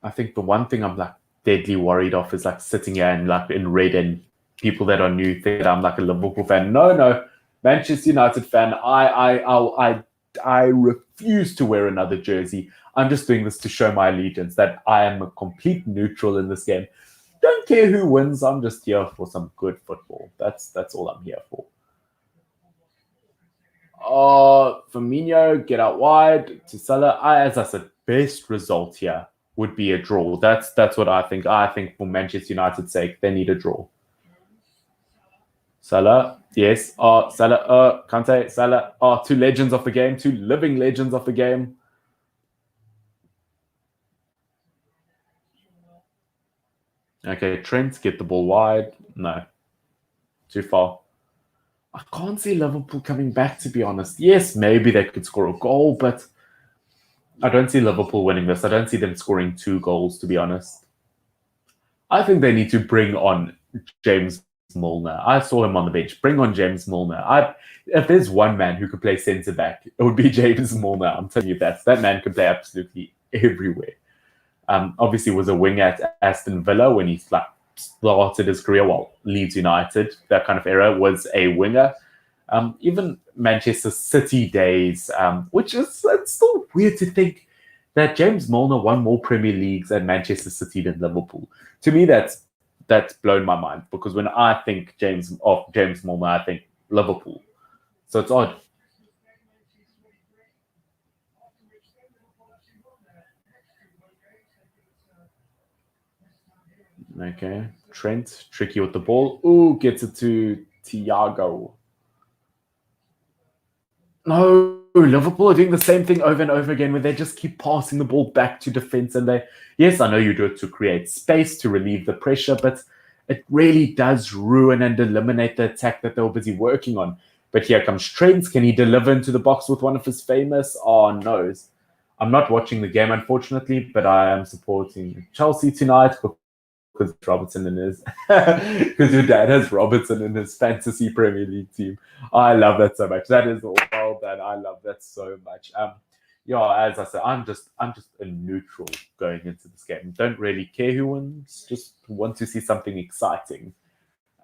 I think the one thing I'm like deadly worried of is like sitting here and like in red and people that are new think that I'm like a Liverpool fan. No, Manchester United fan. I refuse to wear another jersey. I'm just doing this to show my allegiance that I am a complete neutral in this game. Don't care who wins. I'm just here for some good football. That's all I'm here for. Firmino, get out wide to Salah. As I said, best result here would be a draw. That's what I think. I think for Manchester United's sake, they need a draw. Salah, yes. Salah, Kante, Salah. Two legends of the game, two living legends of the game. Okay, Trent, get the ball wide. No, too far. I can't see Liverpool coming back, to be honest. Yes, maybe they could score a goal, but I don't see Liverpool winning this. I don't see them scoring 2 goals, to be honest. I think they need to bring on James Milner. I saw him on the bench. Bring on James Milner. If there's one man who could play centre back, it would be James Milner. I'm telling you that. That man could play absolutely everywhere. Obviously, was a winger at Aston Villa when he started his career. Well, Leeds United, that kind of era, was a winger. Even Manchester City days, which is it's still weird to think that James Milner won more Premier Leagues at Manchester City than Liverpool. To me, that's blown my mind because when I think James Milner, I think Liverpool. So it's odd. Okay, Trent tricky with the ball. Ooh, gets it to Thiago. No, Liverpool are doing the same thing over and over again where they just keep passing the ball back to defense. And yes, I know you do it to create space, to relieve the pressure, but it really does ruin and eliminate the attack that they were busy working on. But here comes Trent. Can he deliver into the box with one of his famous? Oh, no. I'm not watching the game, unfortunately, but I am supporting Chelsea tonight because Robertson in his because your dad has Robertson in his fantasy Premier League team. I love that so much. That is well done. I love that so much. Yeah, as I said, I'm just a neutral going into this game. Don't really care who wins. Just want to see something exciting.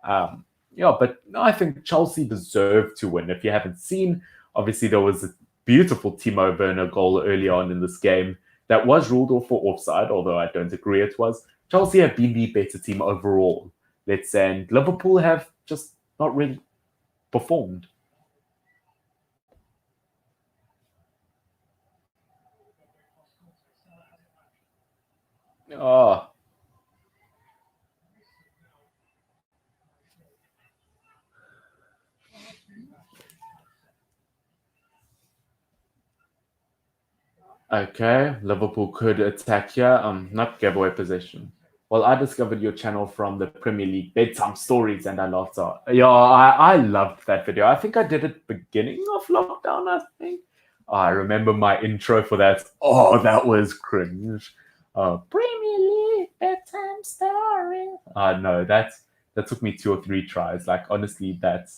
Yeah, but no, I think Chelsea deserve to win. If you haven't seen, obviously there was a beautiful Timo Werner goal early on in this game that was ruled off for offside, although I don't agree it was. Chelsea have been the better team overall, let's say, and Liverpool have just not really performed. Oh, okay. Liverpool could attack here, not give away possession. Well, I discovered your channel from the Premier League bedtime stories, and I loved it. Yeah, I loved that video. I think I did it beginning of lockdown. I think. Oh, I remember my intro for that. Oh, that was cringe. Premier League bedtime story. No, that took me 2 or 3 tries. Like honestly, that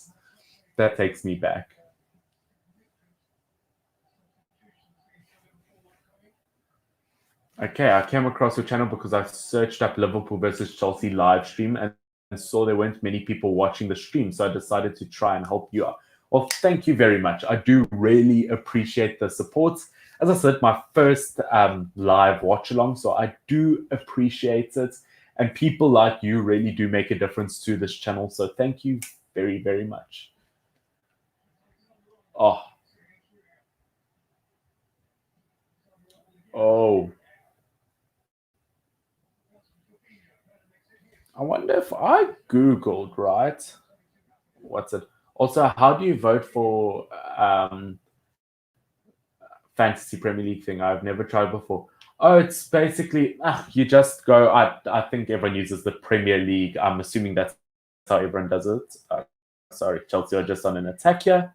takes me back. Okay, I came across your channel because I searched up Liverpool versus Chelsea live stream and saw there weren't many people watching the stream, so I decided to try and help you out. Well, thank you very much. I do really appreciate the support. As I said, my first live watch along, so I do appreciate it. And people like you really do make a difference to this channel. So thank you very, very much. Oh, oh, I wonder if I Googled, right? What's it? Also, how do you vote for fantasy Premier League thing? I've never tried before. Oh, it's basically you just go. I think everyone uses the Premier League. I'm assuming that's how everyone does it. Sorry, Chelsea are just on an attack here.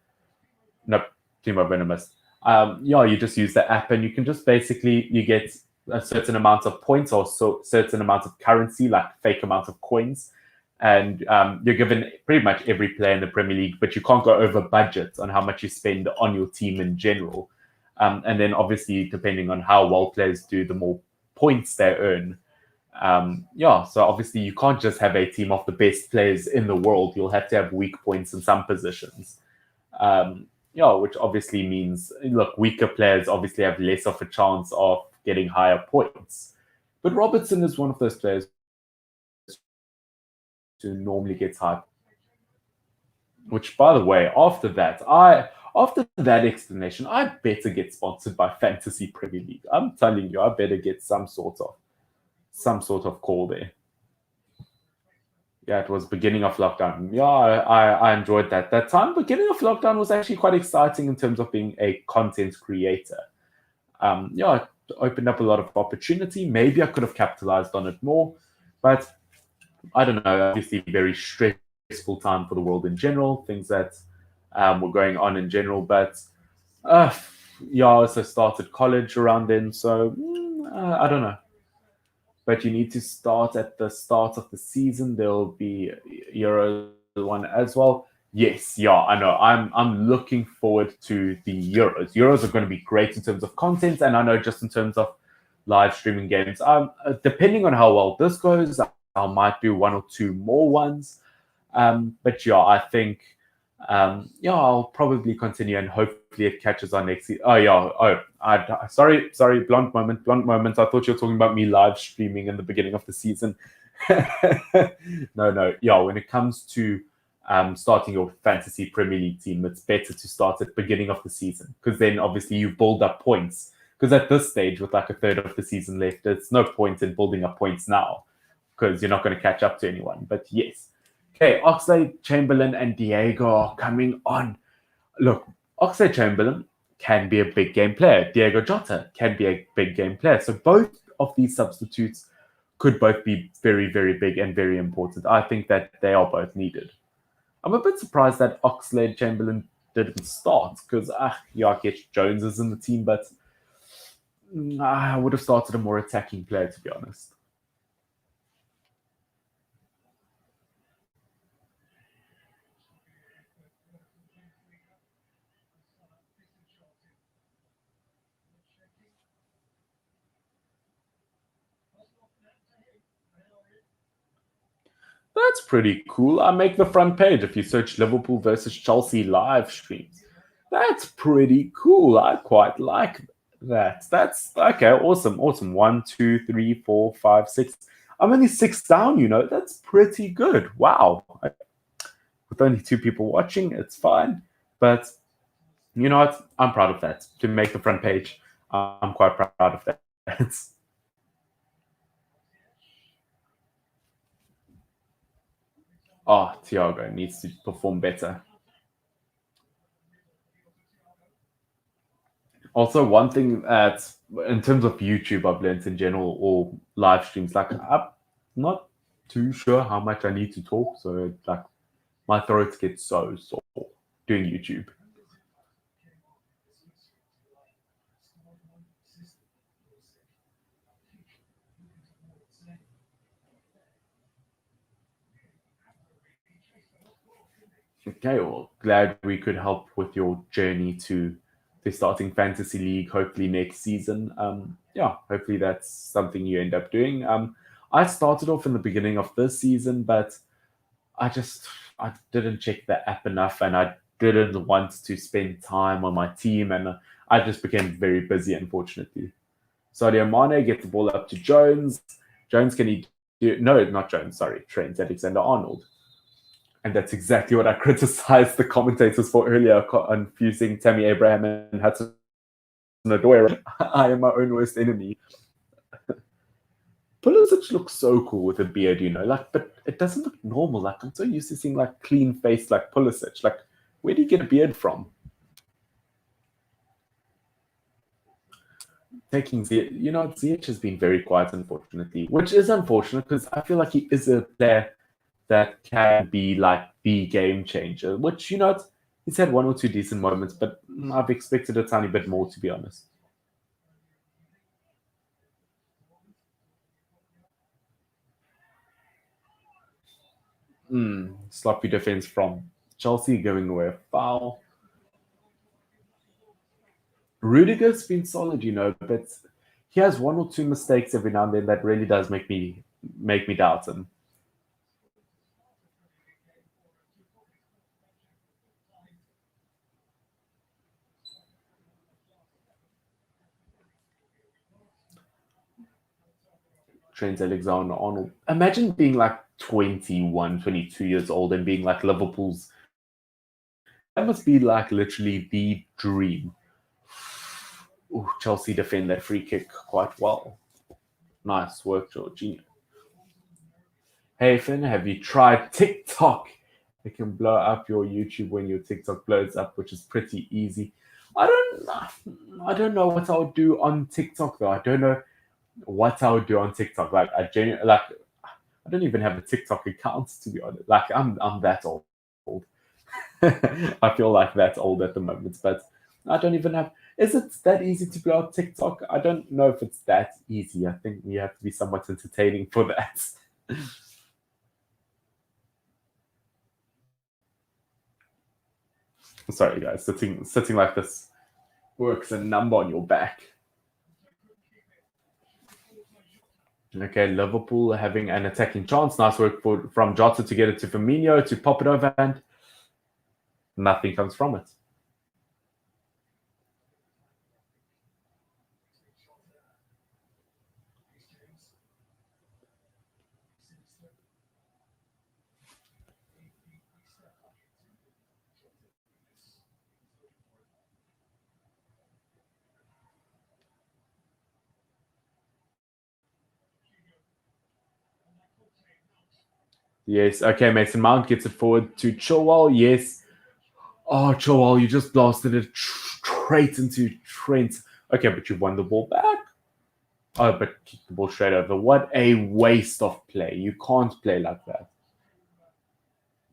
Nope, Timo Venomous. Yeah, you just use the app and you can just basically you get a certain amount of points or so certain amount of currency, like fake amount of coins, and you're given pretty much every player in the Premier League, but you can't go over budget on how much you spend on your team in general. And then obviously, depending on how well players do, the more points they earn. Yeah, so obviously you can't just have a team of the best players in the world. You'll have to have weak points in some positions. Yeah, which obviously means look, weaker players obviously have less of a chance of getting higher points. But Robertson is one of those players who normally gets high. Which, by the way, after that explanation, I better get sponsored by Fantasy Premier League. I'm telling you, I better get some sort of call there. Yeah, it was beginning of lockdown. Yeah, I enjoyed that. That time, beginning of lockdown was actually quite exciting in terms of being a content creator. Yeah, it opened up a lot of opportunity. Maybe I could have capitalized on it more, but I don't know. Obviously, very stressful time for the world in general. Things that were going on in general, but uh, yeah, I also started college around then, so I don't know. But you need to start at the start of the season. There'll be Euro one as well. Yes, yeah, I know. I'm looking forward to the Euros. Euros are going to be great in terms of content, and I know just in terms of live streaming games. Depending on how well this goes, I might do one or two more ones. But yeah, I think yeah, I'll probably continue and hopefully it catches on next season. Oh yeah, sorry, blunt moment. I thought you were talking about me live streaming in the beginning of the season. No, yeah. When it comes to starting your fantasy Premier League team, it's better to start at the beginning of the season because then obviously you build up points. Because at this stage, with like a third of the season left, there's no point in building up points now because you're not going to catch up to anyone. But yes. Okay, Oxlade, Chamberlain, and Diego are coming on. Look, Oxlade Chamberlain can be a big game player. Diego Jota can be a big game player. So both of these substitutes could both be very, very big and very important. I think that they are both needed. I'm a bit surprised that Oxlade Chamberlain didn't start because, yeah, I guess Jones is in the team, but I would have started a more attacking player, to be honest. That's pretty cool. I make the front page if you search Liverpool versus Chelsea live streams. That's pretty cool. I quite like that. That's okay. Awesome. Awesome. One, two, three, four, five, six. I'm only six down, you know. That's pretty good. Wow. With only two people watching, it's fine. But you know what? I'm proud of that. To make the front page, I'm quite proud of that. Oh, Thiago needs to perform better. Also, one thing that, in terms of YouTube, I've learned in general, or live streams, like I'm not too sure how much I need to talk, so like my throat gets so sore doing YouTube. Okay, well, glad we could help with your journey to starting fantasy league. Hopefully next season. Yeah, hopefully that's something you end up doing. I started off in the beginning of this season, but I didn't check the app enough, and I didn't want to spend time on my team, and I just became very busy, unfortunately. Sadio Mane get the ball up to Jones. Jones, can he do? No, not Jones. Sorry, Trent Alexander-Arnold. And that's exactly what I criticized the commentators for earlier, confusing Tammy Abraham and Hudson Odoi. I am my own worst enemy. Pulisic looks so cool with a beard, you know, like, but it doesn't look normal. Like, I'm so used to seeing like clean face like Pulisic. Like, where do you get a beard from? Taking Ziyech, you know, Ziyech has been very quiet, unfortunately, which is unfortunate because I feel like he is a player that can be like the game changer. Which, you know, he's had one or two decent moments, but I've expected a tiny bit more, to be honest. Sloppy defense from Chelsea, giving away a foul. Rudiger's been solid, you know, but he has one or two mistakes every now and then that really does make me doubt him. Trent Alexander-Arnold. Imagine being like 21, 22 years old and being like Liverpool's. That must be like literally the dream. Ooh, Chelsea defend that free kick quite well. Nice work, Georgina. Hey Finn, have you tried TikTok? It can blow up your YouTube when your TikTok blows up, which is pretty easy. I don't know what I would do on TikTok though. I don't know what I would do on TikTok. Like I don't even have a TikTok account to be honest. Like I'm that old. I feel like that old at the moment, but I don't even have. Is it that easy to blow up TikTok? I don't know if it's that easy. I think you have to be somewhat entertaining for that. Sorry, guys. Sitting like this works a number on your back. Okay, Liverpool having an attacking chance. Nice work from Jota to get it to Firmino to pop it over, and nothing comes from it. Yes. Okay, Mason Mount gets it forward to Chilwell. Yes. Oh, Chilwell, you just blasted it straight into Trent. Okay, but you won the ball back. Oh, but kicked the ball straight over. What a waste of play. You can't play like that.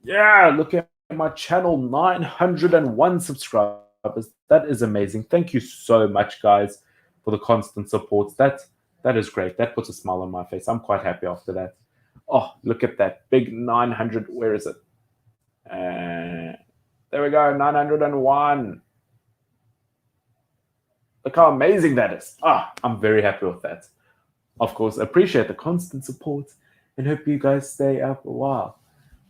Yeah, look at my channel, 901 subscribers. That is amazing. Thank you so much, guys. for the constant support. That is great. That puts a smile on my face. I'm quite happy after that. Oh, look at that big 900. Where is it? There we go, 901. Look how amazing that is. I'm very happy with that. Of course, appreciate the constant support and hope you guys stay up a while.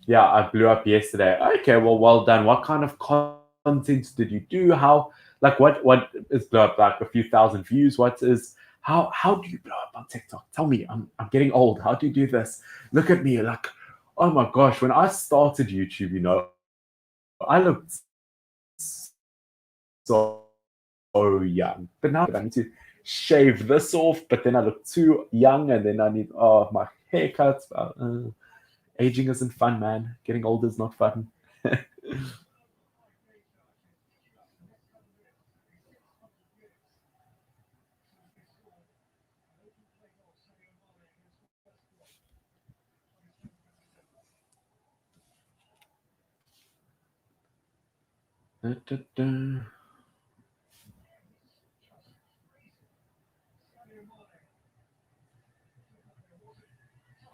Yeah, I blew up yesterday. Okay, well done. What kind of content did you do? How, like, what is blow up, like a few thousand views? What is how do you blow up on TikTok? Tell me, I'm getting old. How do you do this? Look at me, like, oh my gosh, when I started YouTube, I looked so young. But now I need to shave this off, but then I look too young, and then I need my haircuts. Aging isn't fun, man. Getting older is not fun.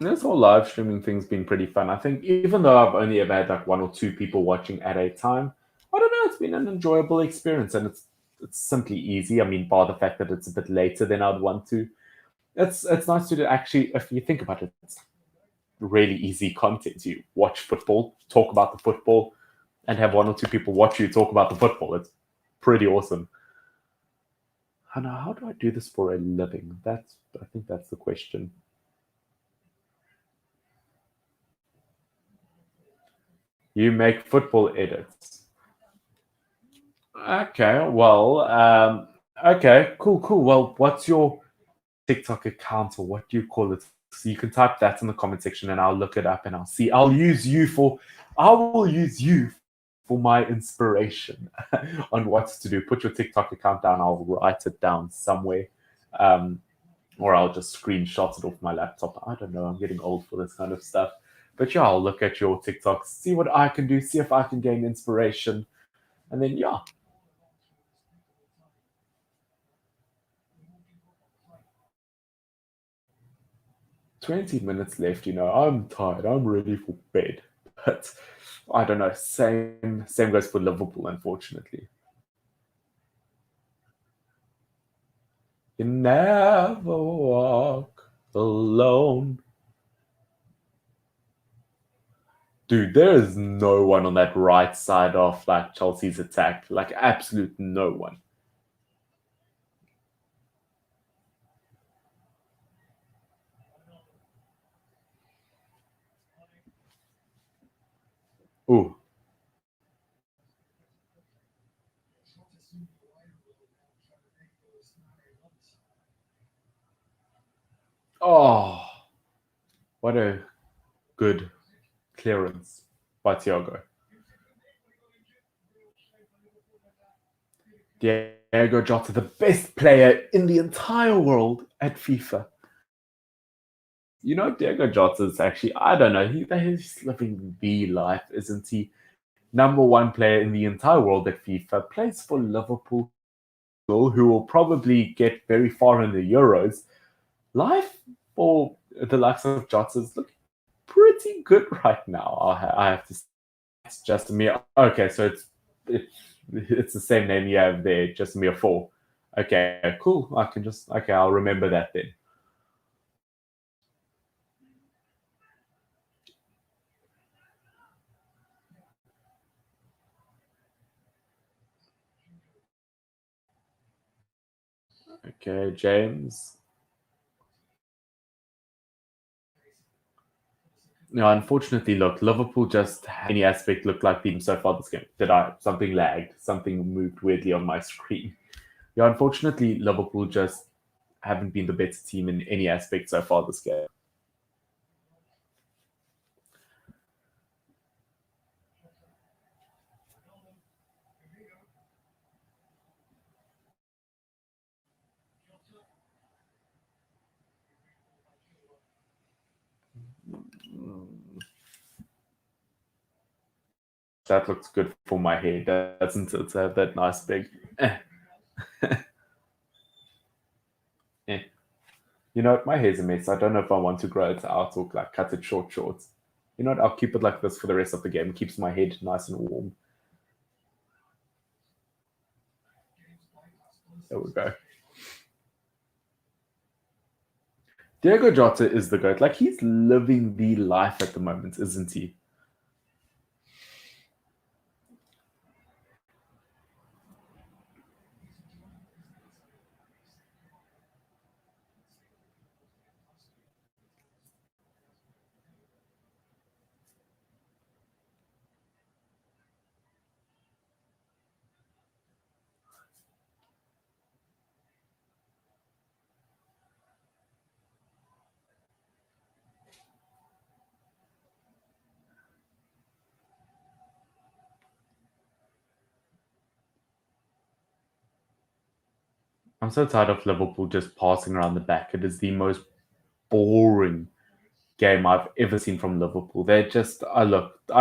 This whole live streaming thing's been pretty fun. I think even though I've only ever had like one or two people watching at a time, I don't know, it's been an enjoyable experience, and it's simply easy. I mean, bar the fact that it's a bit later than I'd want to. It's nice to do actually, if you think about it, it's really easy content. You watch football, talk about the football, and have one or two people watch you talk about the football. It's pretty awesome. Hannah, how do I do this for a living? I think that's the question. You make football edits. Okay, well, okay, cool. Well, what's your TikTok account, or what do you call it? So you can type that in the comment section and I'll look it up and I'll see. I will use you for my inspiration on what to do. Put your TikTok account down, I'll write it down somewhere. Um, or I'll just screenshot it off my laptop. I don't know, I'm getting old for this kind of stuff. But yeah, I'll look at your TikToks, see what I can do, see if I can gain inspiration. And then, yeah, 20 minutes left. I'm tired. I'm ready for bed. But I don't know. Same goes for Liverpool, unfortunately. You never walk alone. Dude, there is no one on that right side of like Chelsea's attack. Like absolute no one. Ooh. Oh, what a good clearance by Thiago. Diego Jota, the best player in the entire world at FIFA. Diego Jota is actually, I don't know, he's living the life, isn't he? Number one player in the entire world at FIFA, plays for Liverpool, who will probably get very far in the Euros. Life for the likes of Jota is looking pretty good right now, I have to say. It's just a mere, okay, so it's the same name you have there, just a mere four. Okay, cool. Okay, I'll remember that then. Okay, James. No, unfortunately, look, Liverpool just any aspect looked like them so far this game. Did I something lagged? Something moved weirdly on my screen. Yeah, unfortunately, Liverpool just haven't been the better team in any aspect so far this game. That looks good for my hair, doesn't it? To have that nice big. You know what? My hair's a mess. I don't know if I want to grow it out or like cut it short. You know what? I'll keep it like this for the rest of the game. It keeps my head nice and warm. There we go. Diego Jota is the GOAT. Like, he's living the life at the moment, isn't he? I'm so tired of Liverpool just passing around the back. It is the most boring game I've ever seen from Liverpool. They're just, I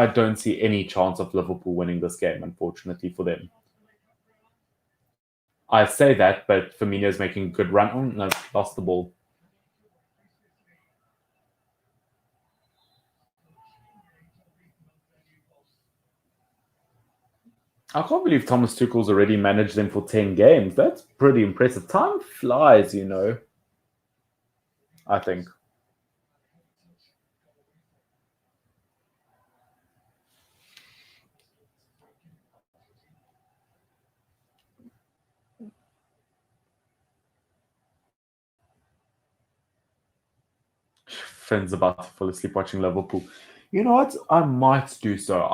don't see any chance of Liverpool winning this game, unfortunately for them. I say that, but Firmino's making a good run. Oh, no, lost the ball. I can't believe Thomas Tuchel's already managed them for 10 games. That's pretty impressive. Time flies, I think. Finn's about to fall asleep watching Liverpool. You know what? I might do so.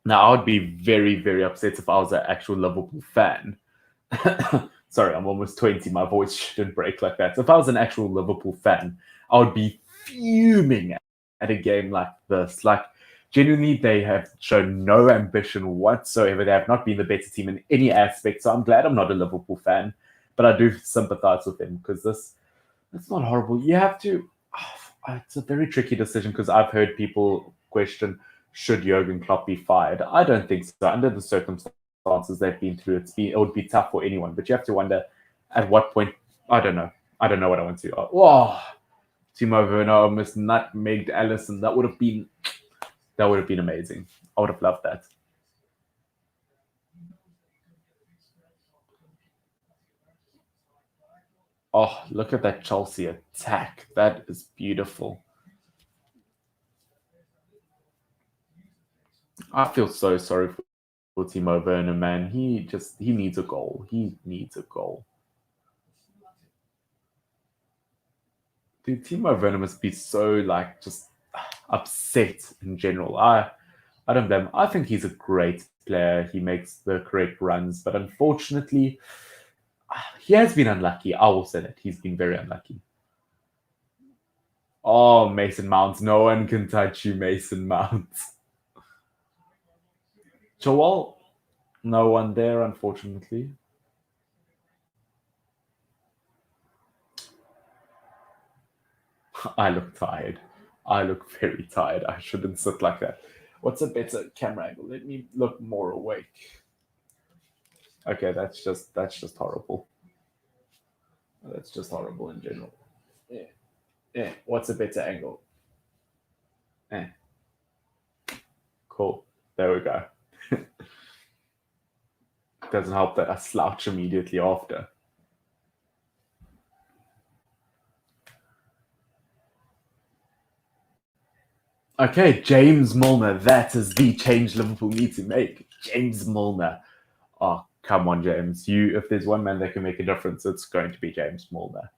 Now, I would be very, very upset if I was an actual Liverpool fan. Sorry, I'm almost 20. My voice shouldn't break like that. If I was an actual Liverpool fan, I would be fuming at a game like this. Like, genuinely, they have shown no ambition whatsoever. They have not been the better team in any aspect. So I'm glad I'm not a Liverpool fan, but I do sympathize with them because it's not horrible. You have to. It's a very tricky decision because I've heard people question should Jurgen Klopp be fired. I don't think so. Under the circumstances they've been through, it would be tough for anyone. But you have to wonder at what point. I don't know. I don't know what I want to. Oh, Timo Werner almost nutmegged Allison. That would have been amazing. I would have loved that. Oh, look at that Chelsea attack. That is beautiful. I feel so sorry for Timo Werner, man. He needs a goal. He needs a goal. Dude, Timo Werner must be so like just upset in general. I don't blame him. I think he's a great player. He makes the correct runs, but unfortunately, he has been unlucky. I will say that he's been very unlucky. Oh, Mason Mounts. No one can touch you, Mason Mounts. Joel, no one there, unfortunately. I look tired. I look very tired. I shouldn't sit like that. What's a better camera angle? Let me look more awake. Okay, that's just horrible. That's just horrible in general. Yeah. Yeah. What's a better angle? Eh. Cool. There we go. Doesn't help that I slouch immediately after. Okay, James Milner. That is the change Liverpool need to make. James Milner. Oh, come on, James. If there's one man that can make a difference, it's going to be James Milner.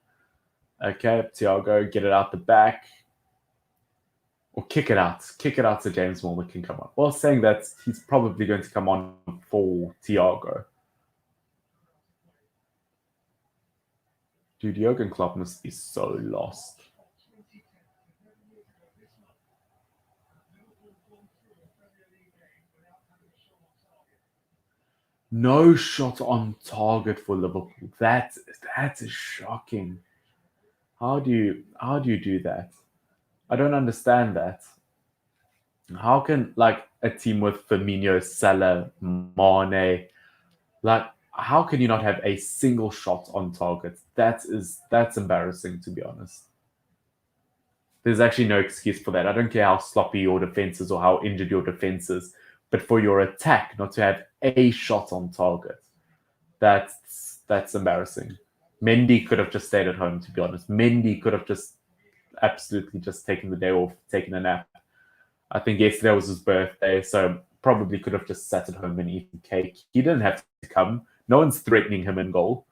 Okay, Thiago, get it out the back. Or kick it out. Kick it out so James Milner can come on. Well, saying that, he's probably going to come on for Thiago. Dude, Jurgen Klopp must be so lost. No shot on target for Liverpool. That is shocking. How do you do that? I don't understand that. How can like a team with Firmino, Salah, Mane, like How can you not have a single shot on target? That's embarrassing, to be honest. There's actually no excuse for that. I don't care how sloppy your defense is or how injured your defense is, but for your attack not to have a shot on target, that's embarrassing. Mendy could have just stayed at home, to be honest. Mendy could have just absolutely just taken the day off, taken a nap. I think yesterday was his birthday, so probably could have just sat at home and eaten cake. He didn't have to come. No one's threatening him in goal.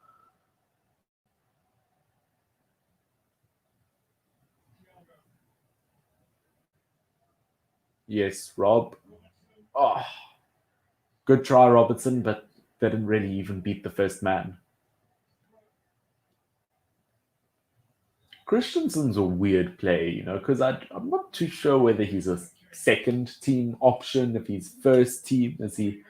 Yes, Rob. Oh, good try, Robertson, but they didn't really even beat the first man. Christensen's a weird player, because I'm not too sure whether he's a second team option, if he's first team, is he?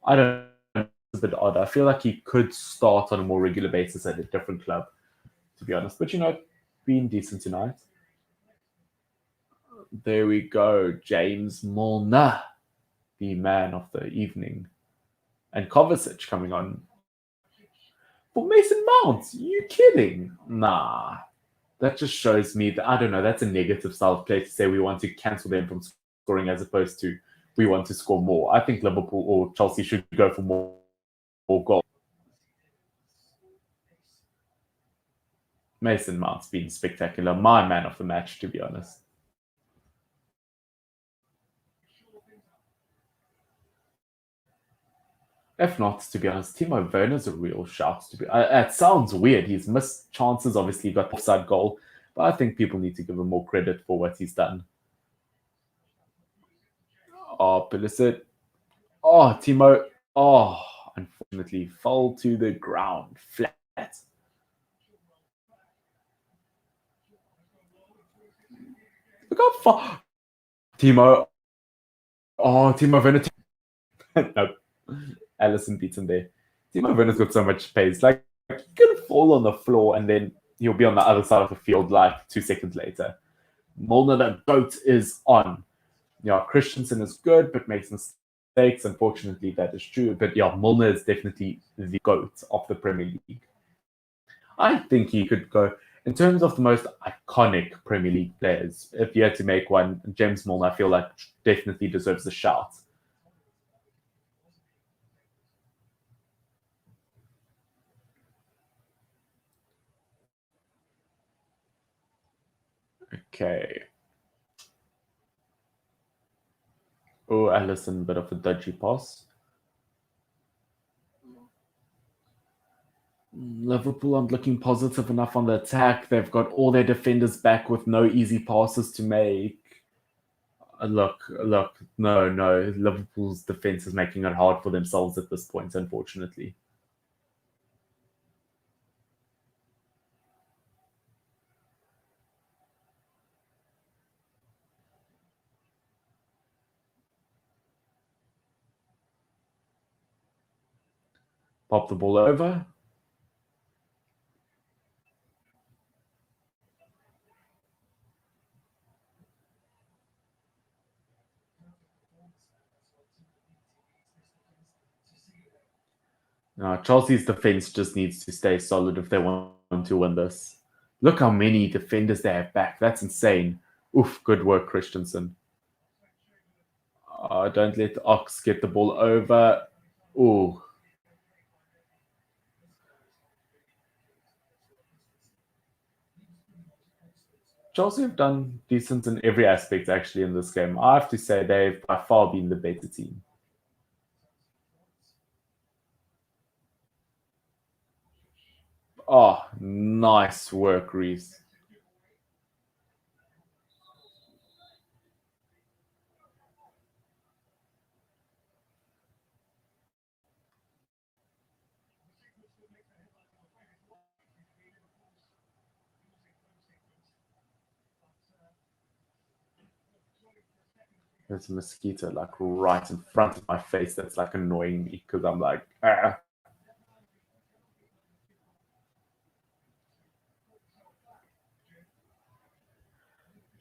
I don't know. It's a bit odd. I feel like he could start on a more regular basis at a different club, to be honest. But being decent tonight. There we go. James Milner, the man of the evening. And Kovacic coming on. But Mason Mount, you kidding? Nah. That just shows me that, I don't know, that's a negative style of play to say we want to cancel them from scoring as opposed to we want to score more. I think Liverpool or Chelsea should go for more goals. Mason Mount's been spectacular. My man of the match, to be honest. If not, to be honest, Timo Werner's a real shout. It sounds weird. He's missed chances, obviously got the offside goal, but I think people need to give him more credit for what he's done. Oh, Pulisic. Oh, Timo. Oh, unfortunately, fell to the ground flat. Look how far. Timo. Oh, Timo Werner. Nope. Allison beats him there. Timo Werner's got so much pace. Like, he can fall on the floor and then he'll be on the other side of the field like 2 seconds later. Milner, the goat, is on. Yeah, Christensen is good, but makes mistakes. Unfortunately, that is true. But yeah, Milner is definitely the goat of the Premier League. I think he could go in terms of the most iconic Premier League players. If you had to make one, James Milner, I feel like definitely deserves a shout. Okay. Oh, Allison, bit of a dodgy pass. Liverpool aren't looking positive enough on the attack. They've got all their defenders back with no easy passes to make. Look, no. Liverpool's defense is making it hard for themselves at this point, unfortunately. Pop the ball over. Chelsea's defense just needs to stay solid if they want to win this. Look how many defenders they have back. That's insane. Oof, good work, Christensen. Don't let Ox get the ball over. Ooh. Chelsea have done decent in every aspect, actually, in this game. I have to say they've by far been the better team. Oh, nice work, Reese. There's a mosquito like right in front of my face that's like annoying me because I'm like, ah.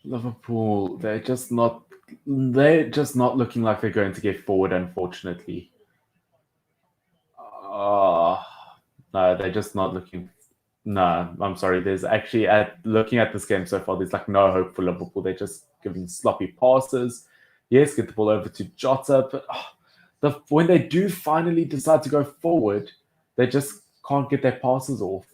Liverpool, they're just not looking like they're going to get forward, unfortunately. No, they're just not looking. No, I'm sorry. There's actually at looking at this game so far, there's like no hope for Liverpool. They're just giving sloppy passes. Yes, get the ball over to Jota, but when they do finally decide to go forward, they just can't get their passes off.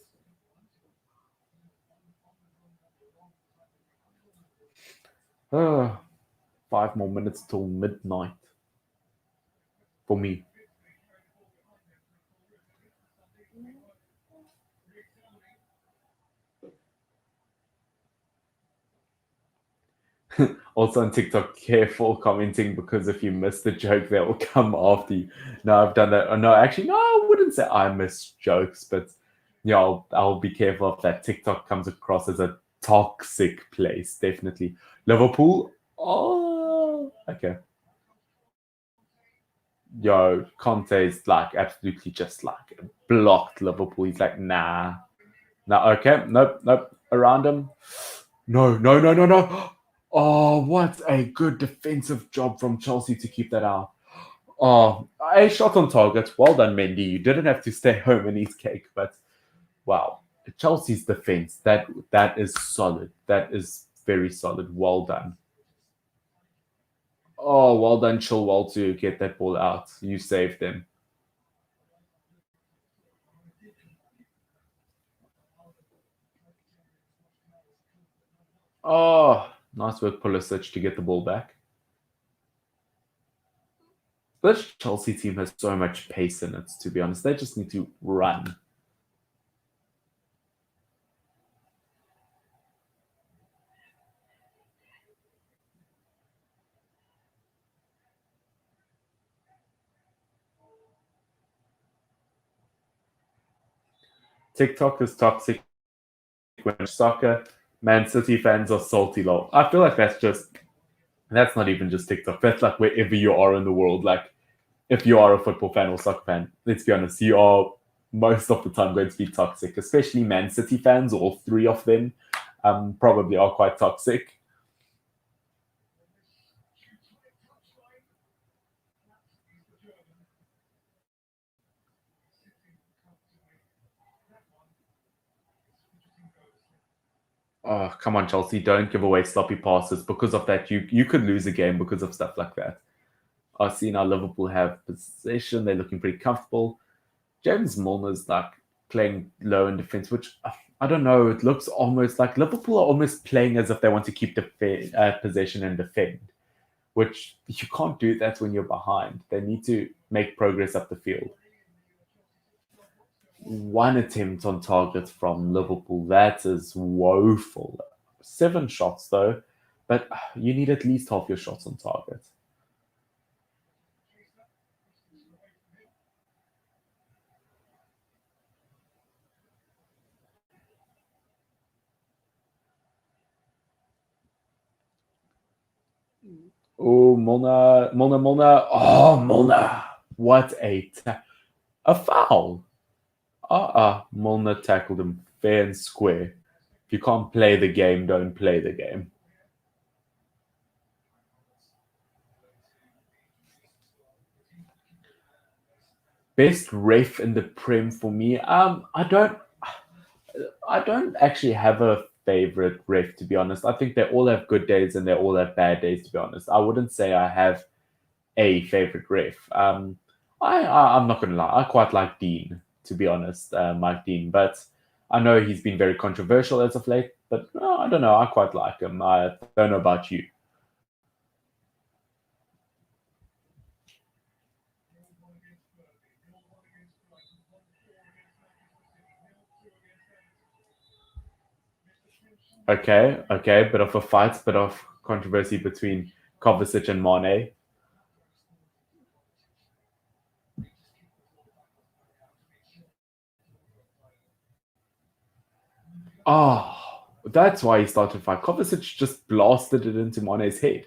Uh, 5 more minutes till midnight for me. Also on TikTok, careful commenting because if you miss the joke, that will come after you. No, I've done that. Oh, no, actually, no, I wouldn't say I miss jokes, but yeah, I'll be careful if that TikTok comes across as a toxic place. Definitely. Liverpool. Oh, okay. Yo, Conte's like absolutely just like blocked Liverpool. He's like, nah. No, okay. Nope, nope. Around him. No, no, no, no, no. Oh, what a good defensive job from Chelsea to keep that out. Oh, a shot on target. Well done, Mendy. You didn't have to stay home and eat cake, but wow. Chelsea's defense, that is solid. That is very solid. Well done. Oh, well done, Chilwell, to get that ball out. You saved them. Oh, nice work, Pulisic, to get the ball back. This Chelsea team has so much pace in it, to be honest. They just need to run. TikTok is toxic when soccer. Man City fans are salty lol. I feel like that's not even just TikTok. That's like wherever you are in the world. Like if you are a football fan or soccer fan, let's be honest, you are most of the time going to be toxic, especially Man City fans. All three of them probably are quite toxic. Oh, come on, Chelsea! Don't give away sloppy passes. Because of that, you could lose a game because of stuff like that. I see now Liverpool have possession. They're looking pretty comfortable. James Milner's like playing low in defense, which I don't know. It looks almost like Liverpool are almost playing as if they want to keep the possession and defend, which you can't do that when you're behind. They need to make progress up the field. One attempt on target from Liverpool. That is woeful. 7 shots though, but you need at least half your shots on target. Oh, Milner, Milner, Milner. Oh, Milner. What a foul. Milner tackled him fair and square. If you can't play the game, don't play the game. Best ref in the Prem for me. I don't actually have a favorite ref to be honest. I think they all have good days and they all have bad days to be honest. I wouldn't say I have a favorite ref. I'm not gonna lie. I quite like Dean to be honest, Mike Dean, but I know he's been very controversial as of late. But I don't know. I quite like him. I don't know about you. Okay, okay, bit of a fight, bit of controversy between Kovacic and Mane. Oh, that's why he started fight. Kovacic just blasted it into Mane's head.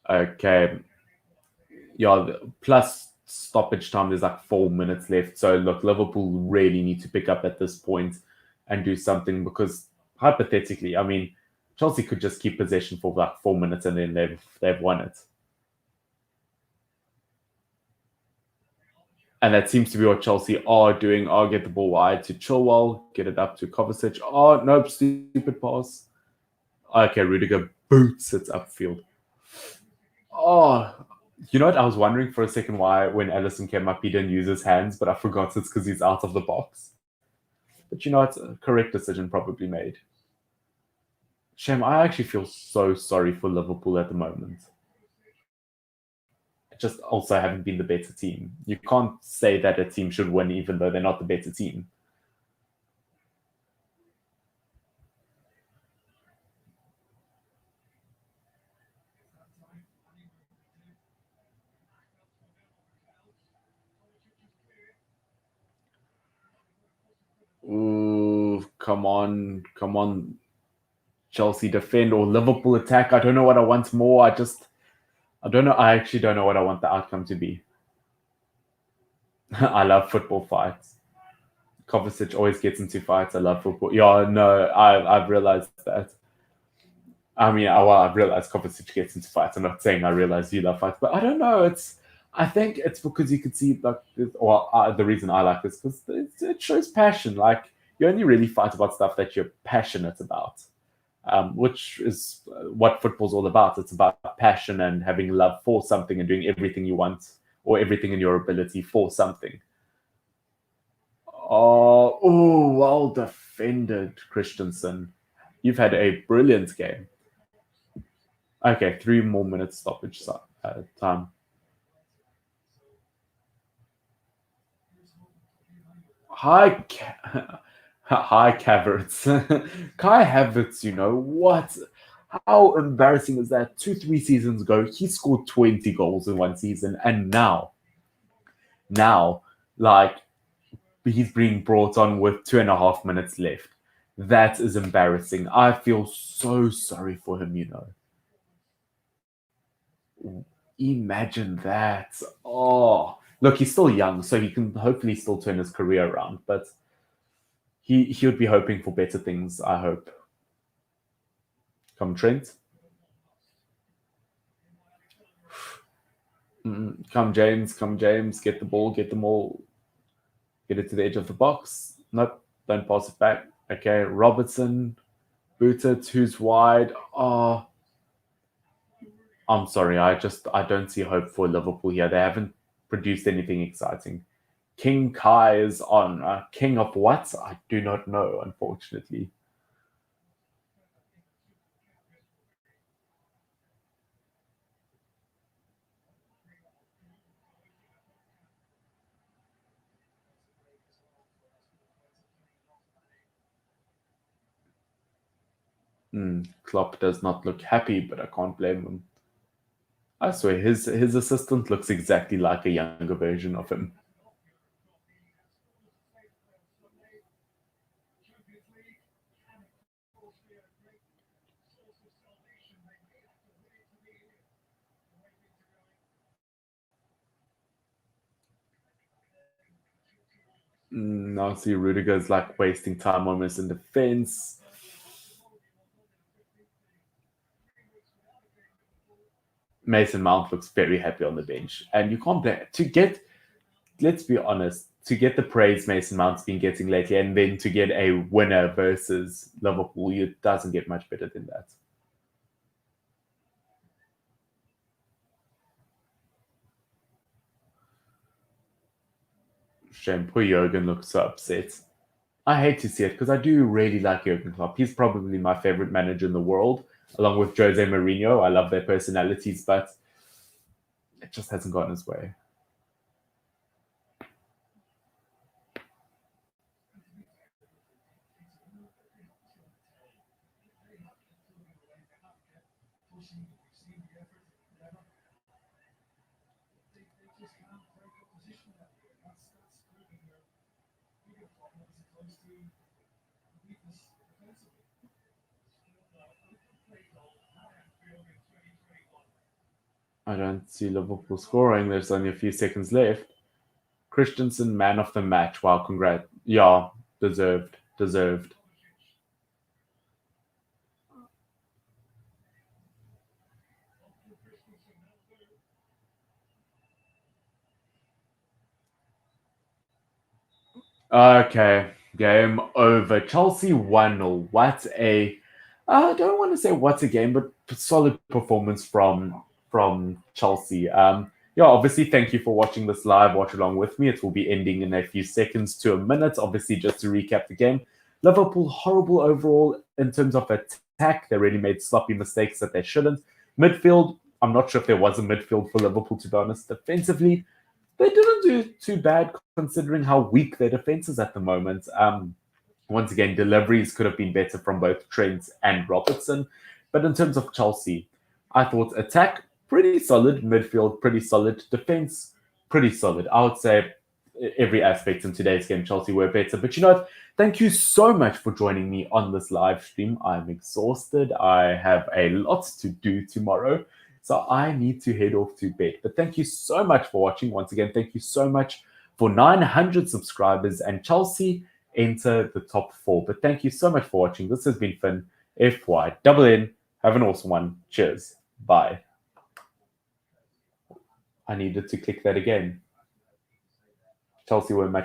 Okay, yeah. Plus stoppage time, there's like 4 minutes left. So look, Liverpool really need to pick up at this point and do something because hypothetically, I mean, Chelsea could just keep possession for like 4 minutes and then they've won it. And that seems to be what Chelsea are doing. Oh, get the ball wide to Chilwell, get it up to Kovacic. Oh, nope, stupid pass. Okay, Rudiger boots it upfield. Oh, you know what? I was wondering for a second why when Allison came up, he didn't use his hands, but I forgot it's because he's out of the box. But you know, it's a correct decision probably made. Shame, I actually feel so sorry for Liverpool at the moment. Just also haven't been the better team. You can't say that a team should win even though they're not the better team. Ooh, come on, Chelsea defend or Liverpool attack. I don't know what I want more. I don't know. I actually don't know what I want the outcome to be. I love football fights. Kovacic always gets into fights. I love football. Yeah, no, I've realized that. I mean, I've realized Kovacic gets into fights. I'm not saying I realize you love fights, but I don't know. I think it's because you could see like, the reason I like this because it shows passion. Like you only really fight about stuff that you're passionate about, which is what football's all about. It's about passion and having love for something and doing everything you want or everything in your ability for something. Oh, well defended, Christensen. You've had a brilliant game. Okay, 3 more minutes stoppage time. Hi, hi, Havertz. Kai Havertz, you know what? How embarrassing is that? 3 seasons ago, he scored 20 goals in one season, and now, like, he's being brought on with 2.5 minutes left. That is embarrassing. I feel so sorry for him, you know. Imagine that. Oh, look, he's still young, so he can hopefully still turn his career around. But he would be hoping for better things. I hope. Come Trent, come James, get the ball, get them all, get it to the edge of the box. Nope, don't pass it back. Okay, Robertson, boot it. Who's wide? Oh, I'm sorry. I don't see hope for Liverpool here. They haven't produced anything exciting. King Kai is on. King of what? I do not know, unfortunately. Klopp does not look happy, but I can't blame him. I swear, his assistant looks exactly like a younger version of him. Now see Rudiger's like wasting time almost in defense. Mason Mount looks very happy on the bench, and you can't blame to get. Let's be honest, to get the praise Mason Mount's been getting lately, and then to get a winner versus Liverpool, it doesn't get much better than that. Shame, poor Jurgen looks so upset. I hate to see it because I do really like Jurgen Klopp. He's probably my favorite manager in the world, along with Jose Mourinho. I love their personalities, but it just hasn't gotten his way. I don't see Liverpool scoring. There's only a few seconds left. Christensen, man of the match. Wow, congrats. Yeah, deserved. Deserved. Okay, game over. Chelsea 1-0. What a I don't want to say what a game, but solid performance from Chelsea. Yeah, obviously, thank you for watching this live. Watch along with me. It will be ending in a few seconds to a minute. Obviously, just to recap the game, Liverpool horrible overall in terms of attack. They really made sloppy mistakes that they shouldn't. Midfield, I'm not sure if there was a midfield for Liverpool, to be honest. Defensively, they didn't do too bad considering how weak their defense is at the moment. Once again, deliveries could have been better from both Trent and Robertson. But in terms of Chelsea, I thought attack pretty solid, midfield pretty solid, defense pretty solid. I would say every aspect in today's game, Chelsea were better. But you know what? Thank you so much for joining me on this live stream. I'm exhausted. I have a lot to do tomorrow. So I need to head off to bed. But thank you so much for watching. Once again, thank you so much for 900 subscribers and Chelsea enter the top 4. But thank you so much for watching. This has been Finn, FYNN. Have an awesome one. Cheers. Bye. I needed to click that again. Chelsea were much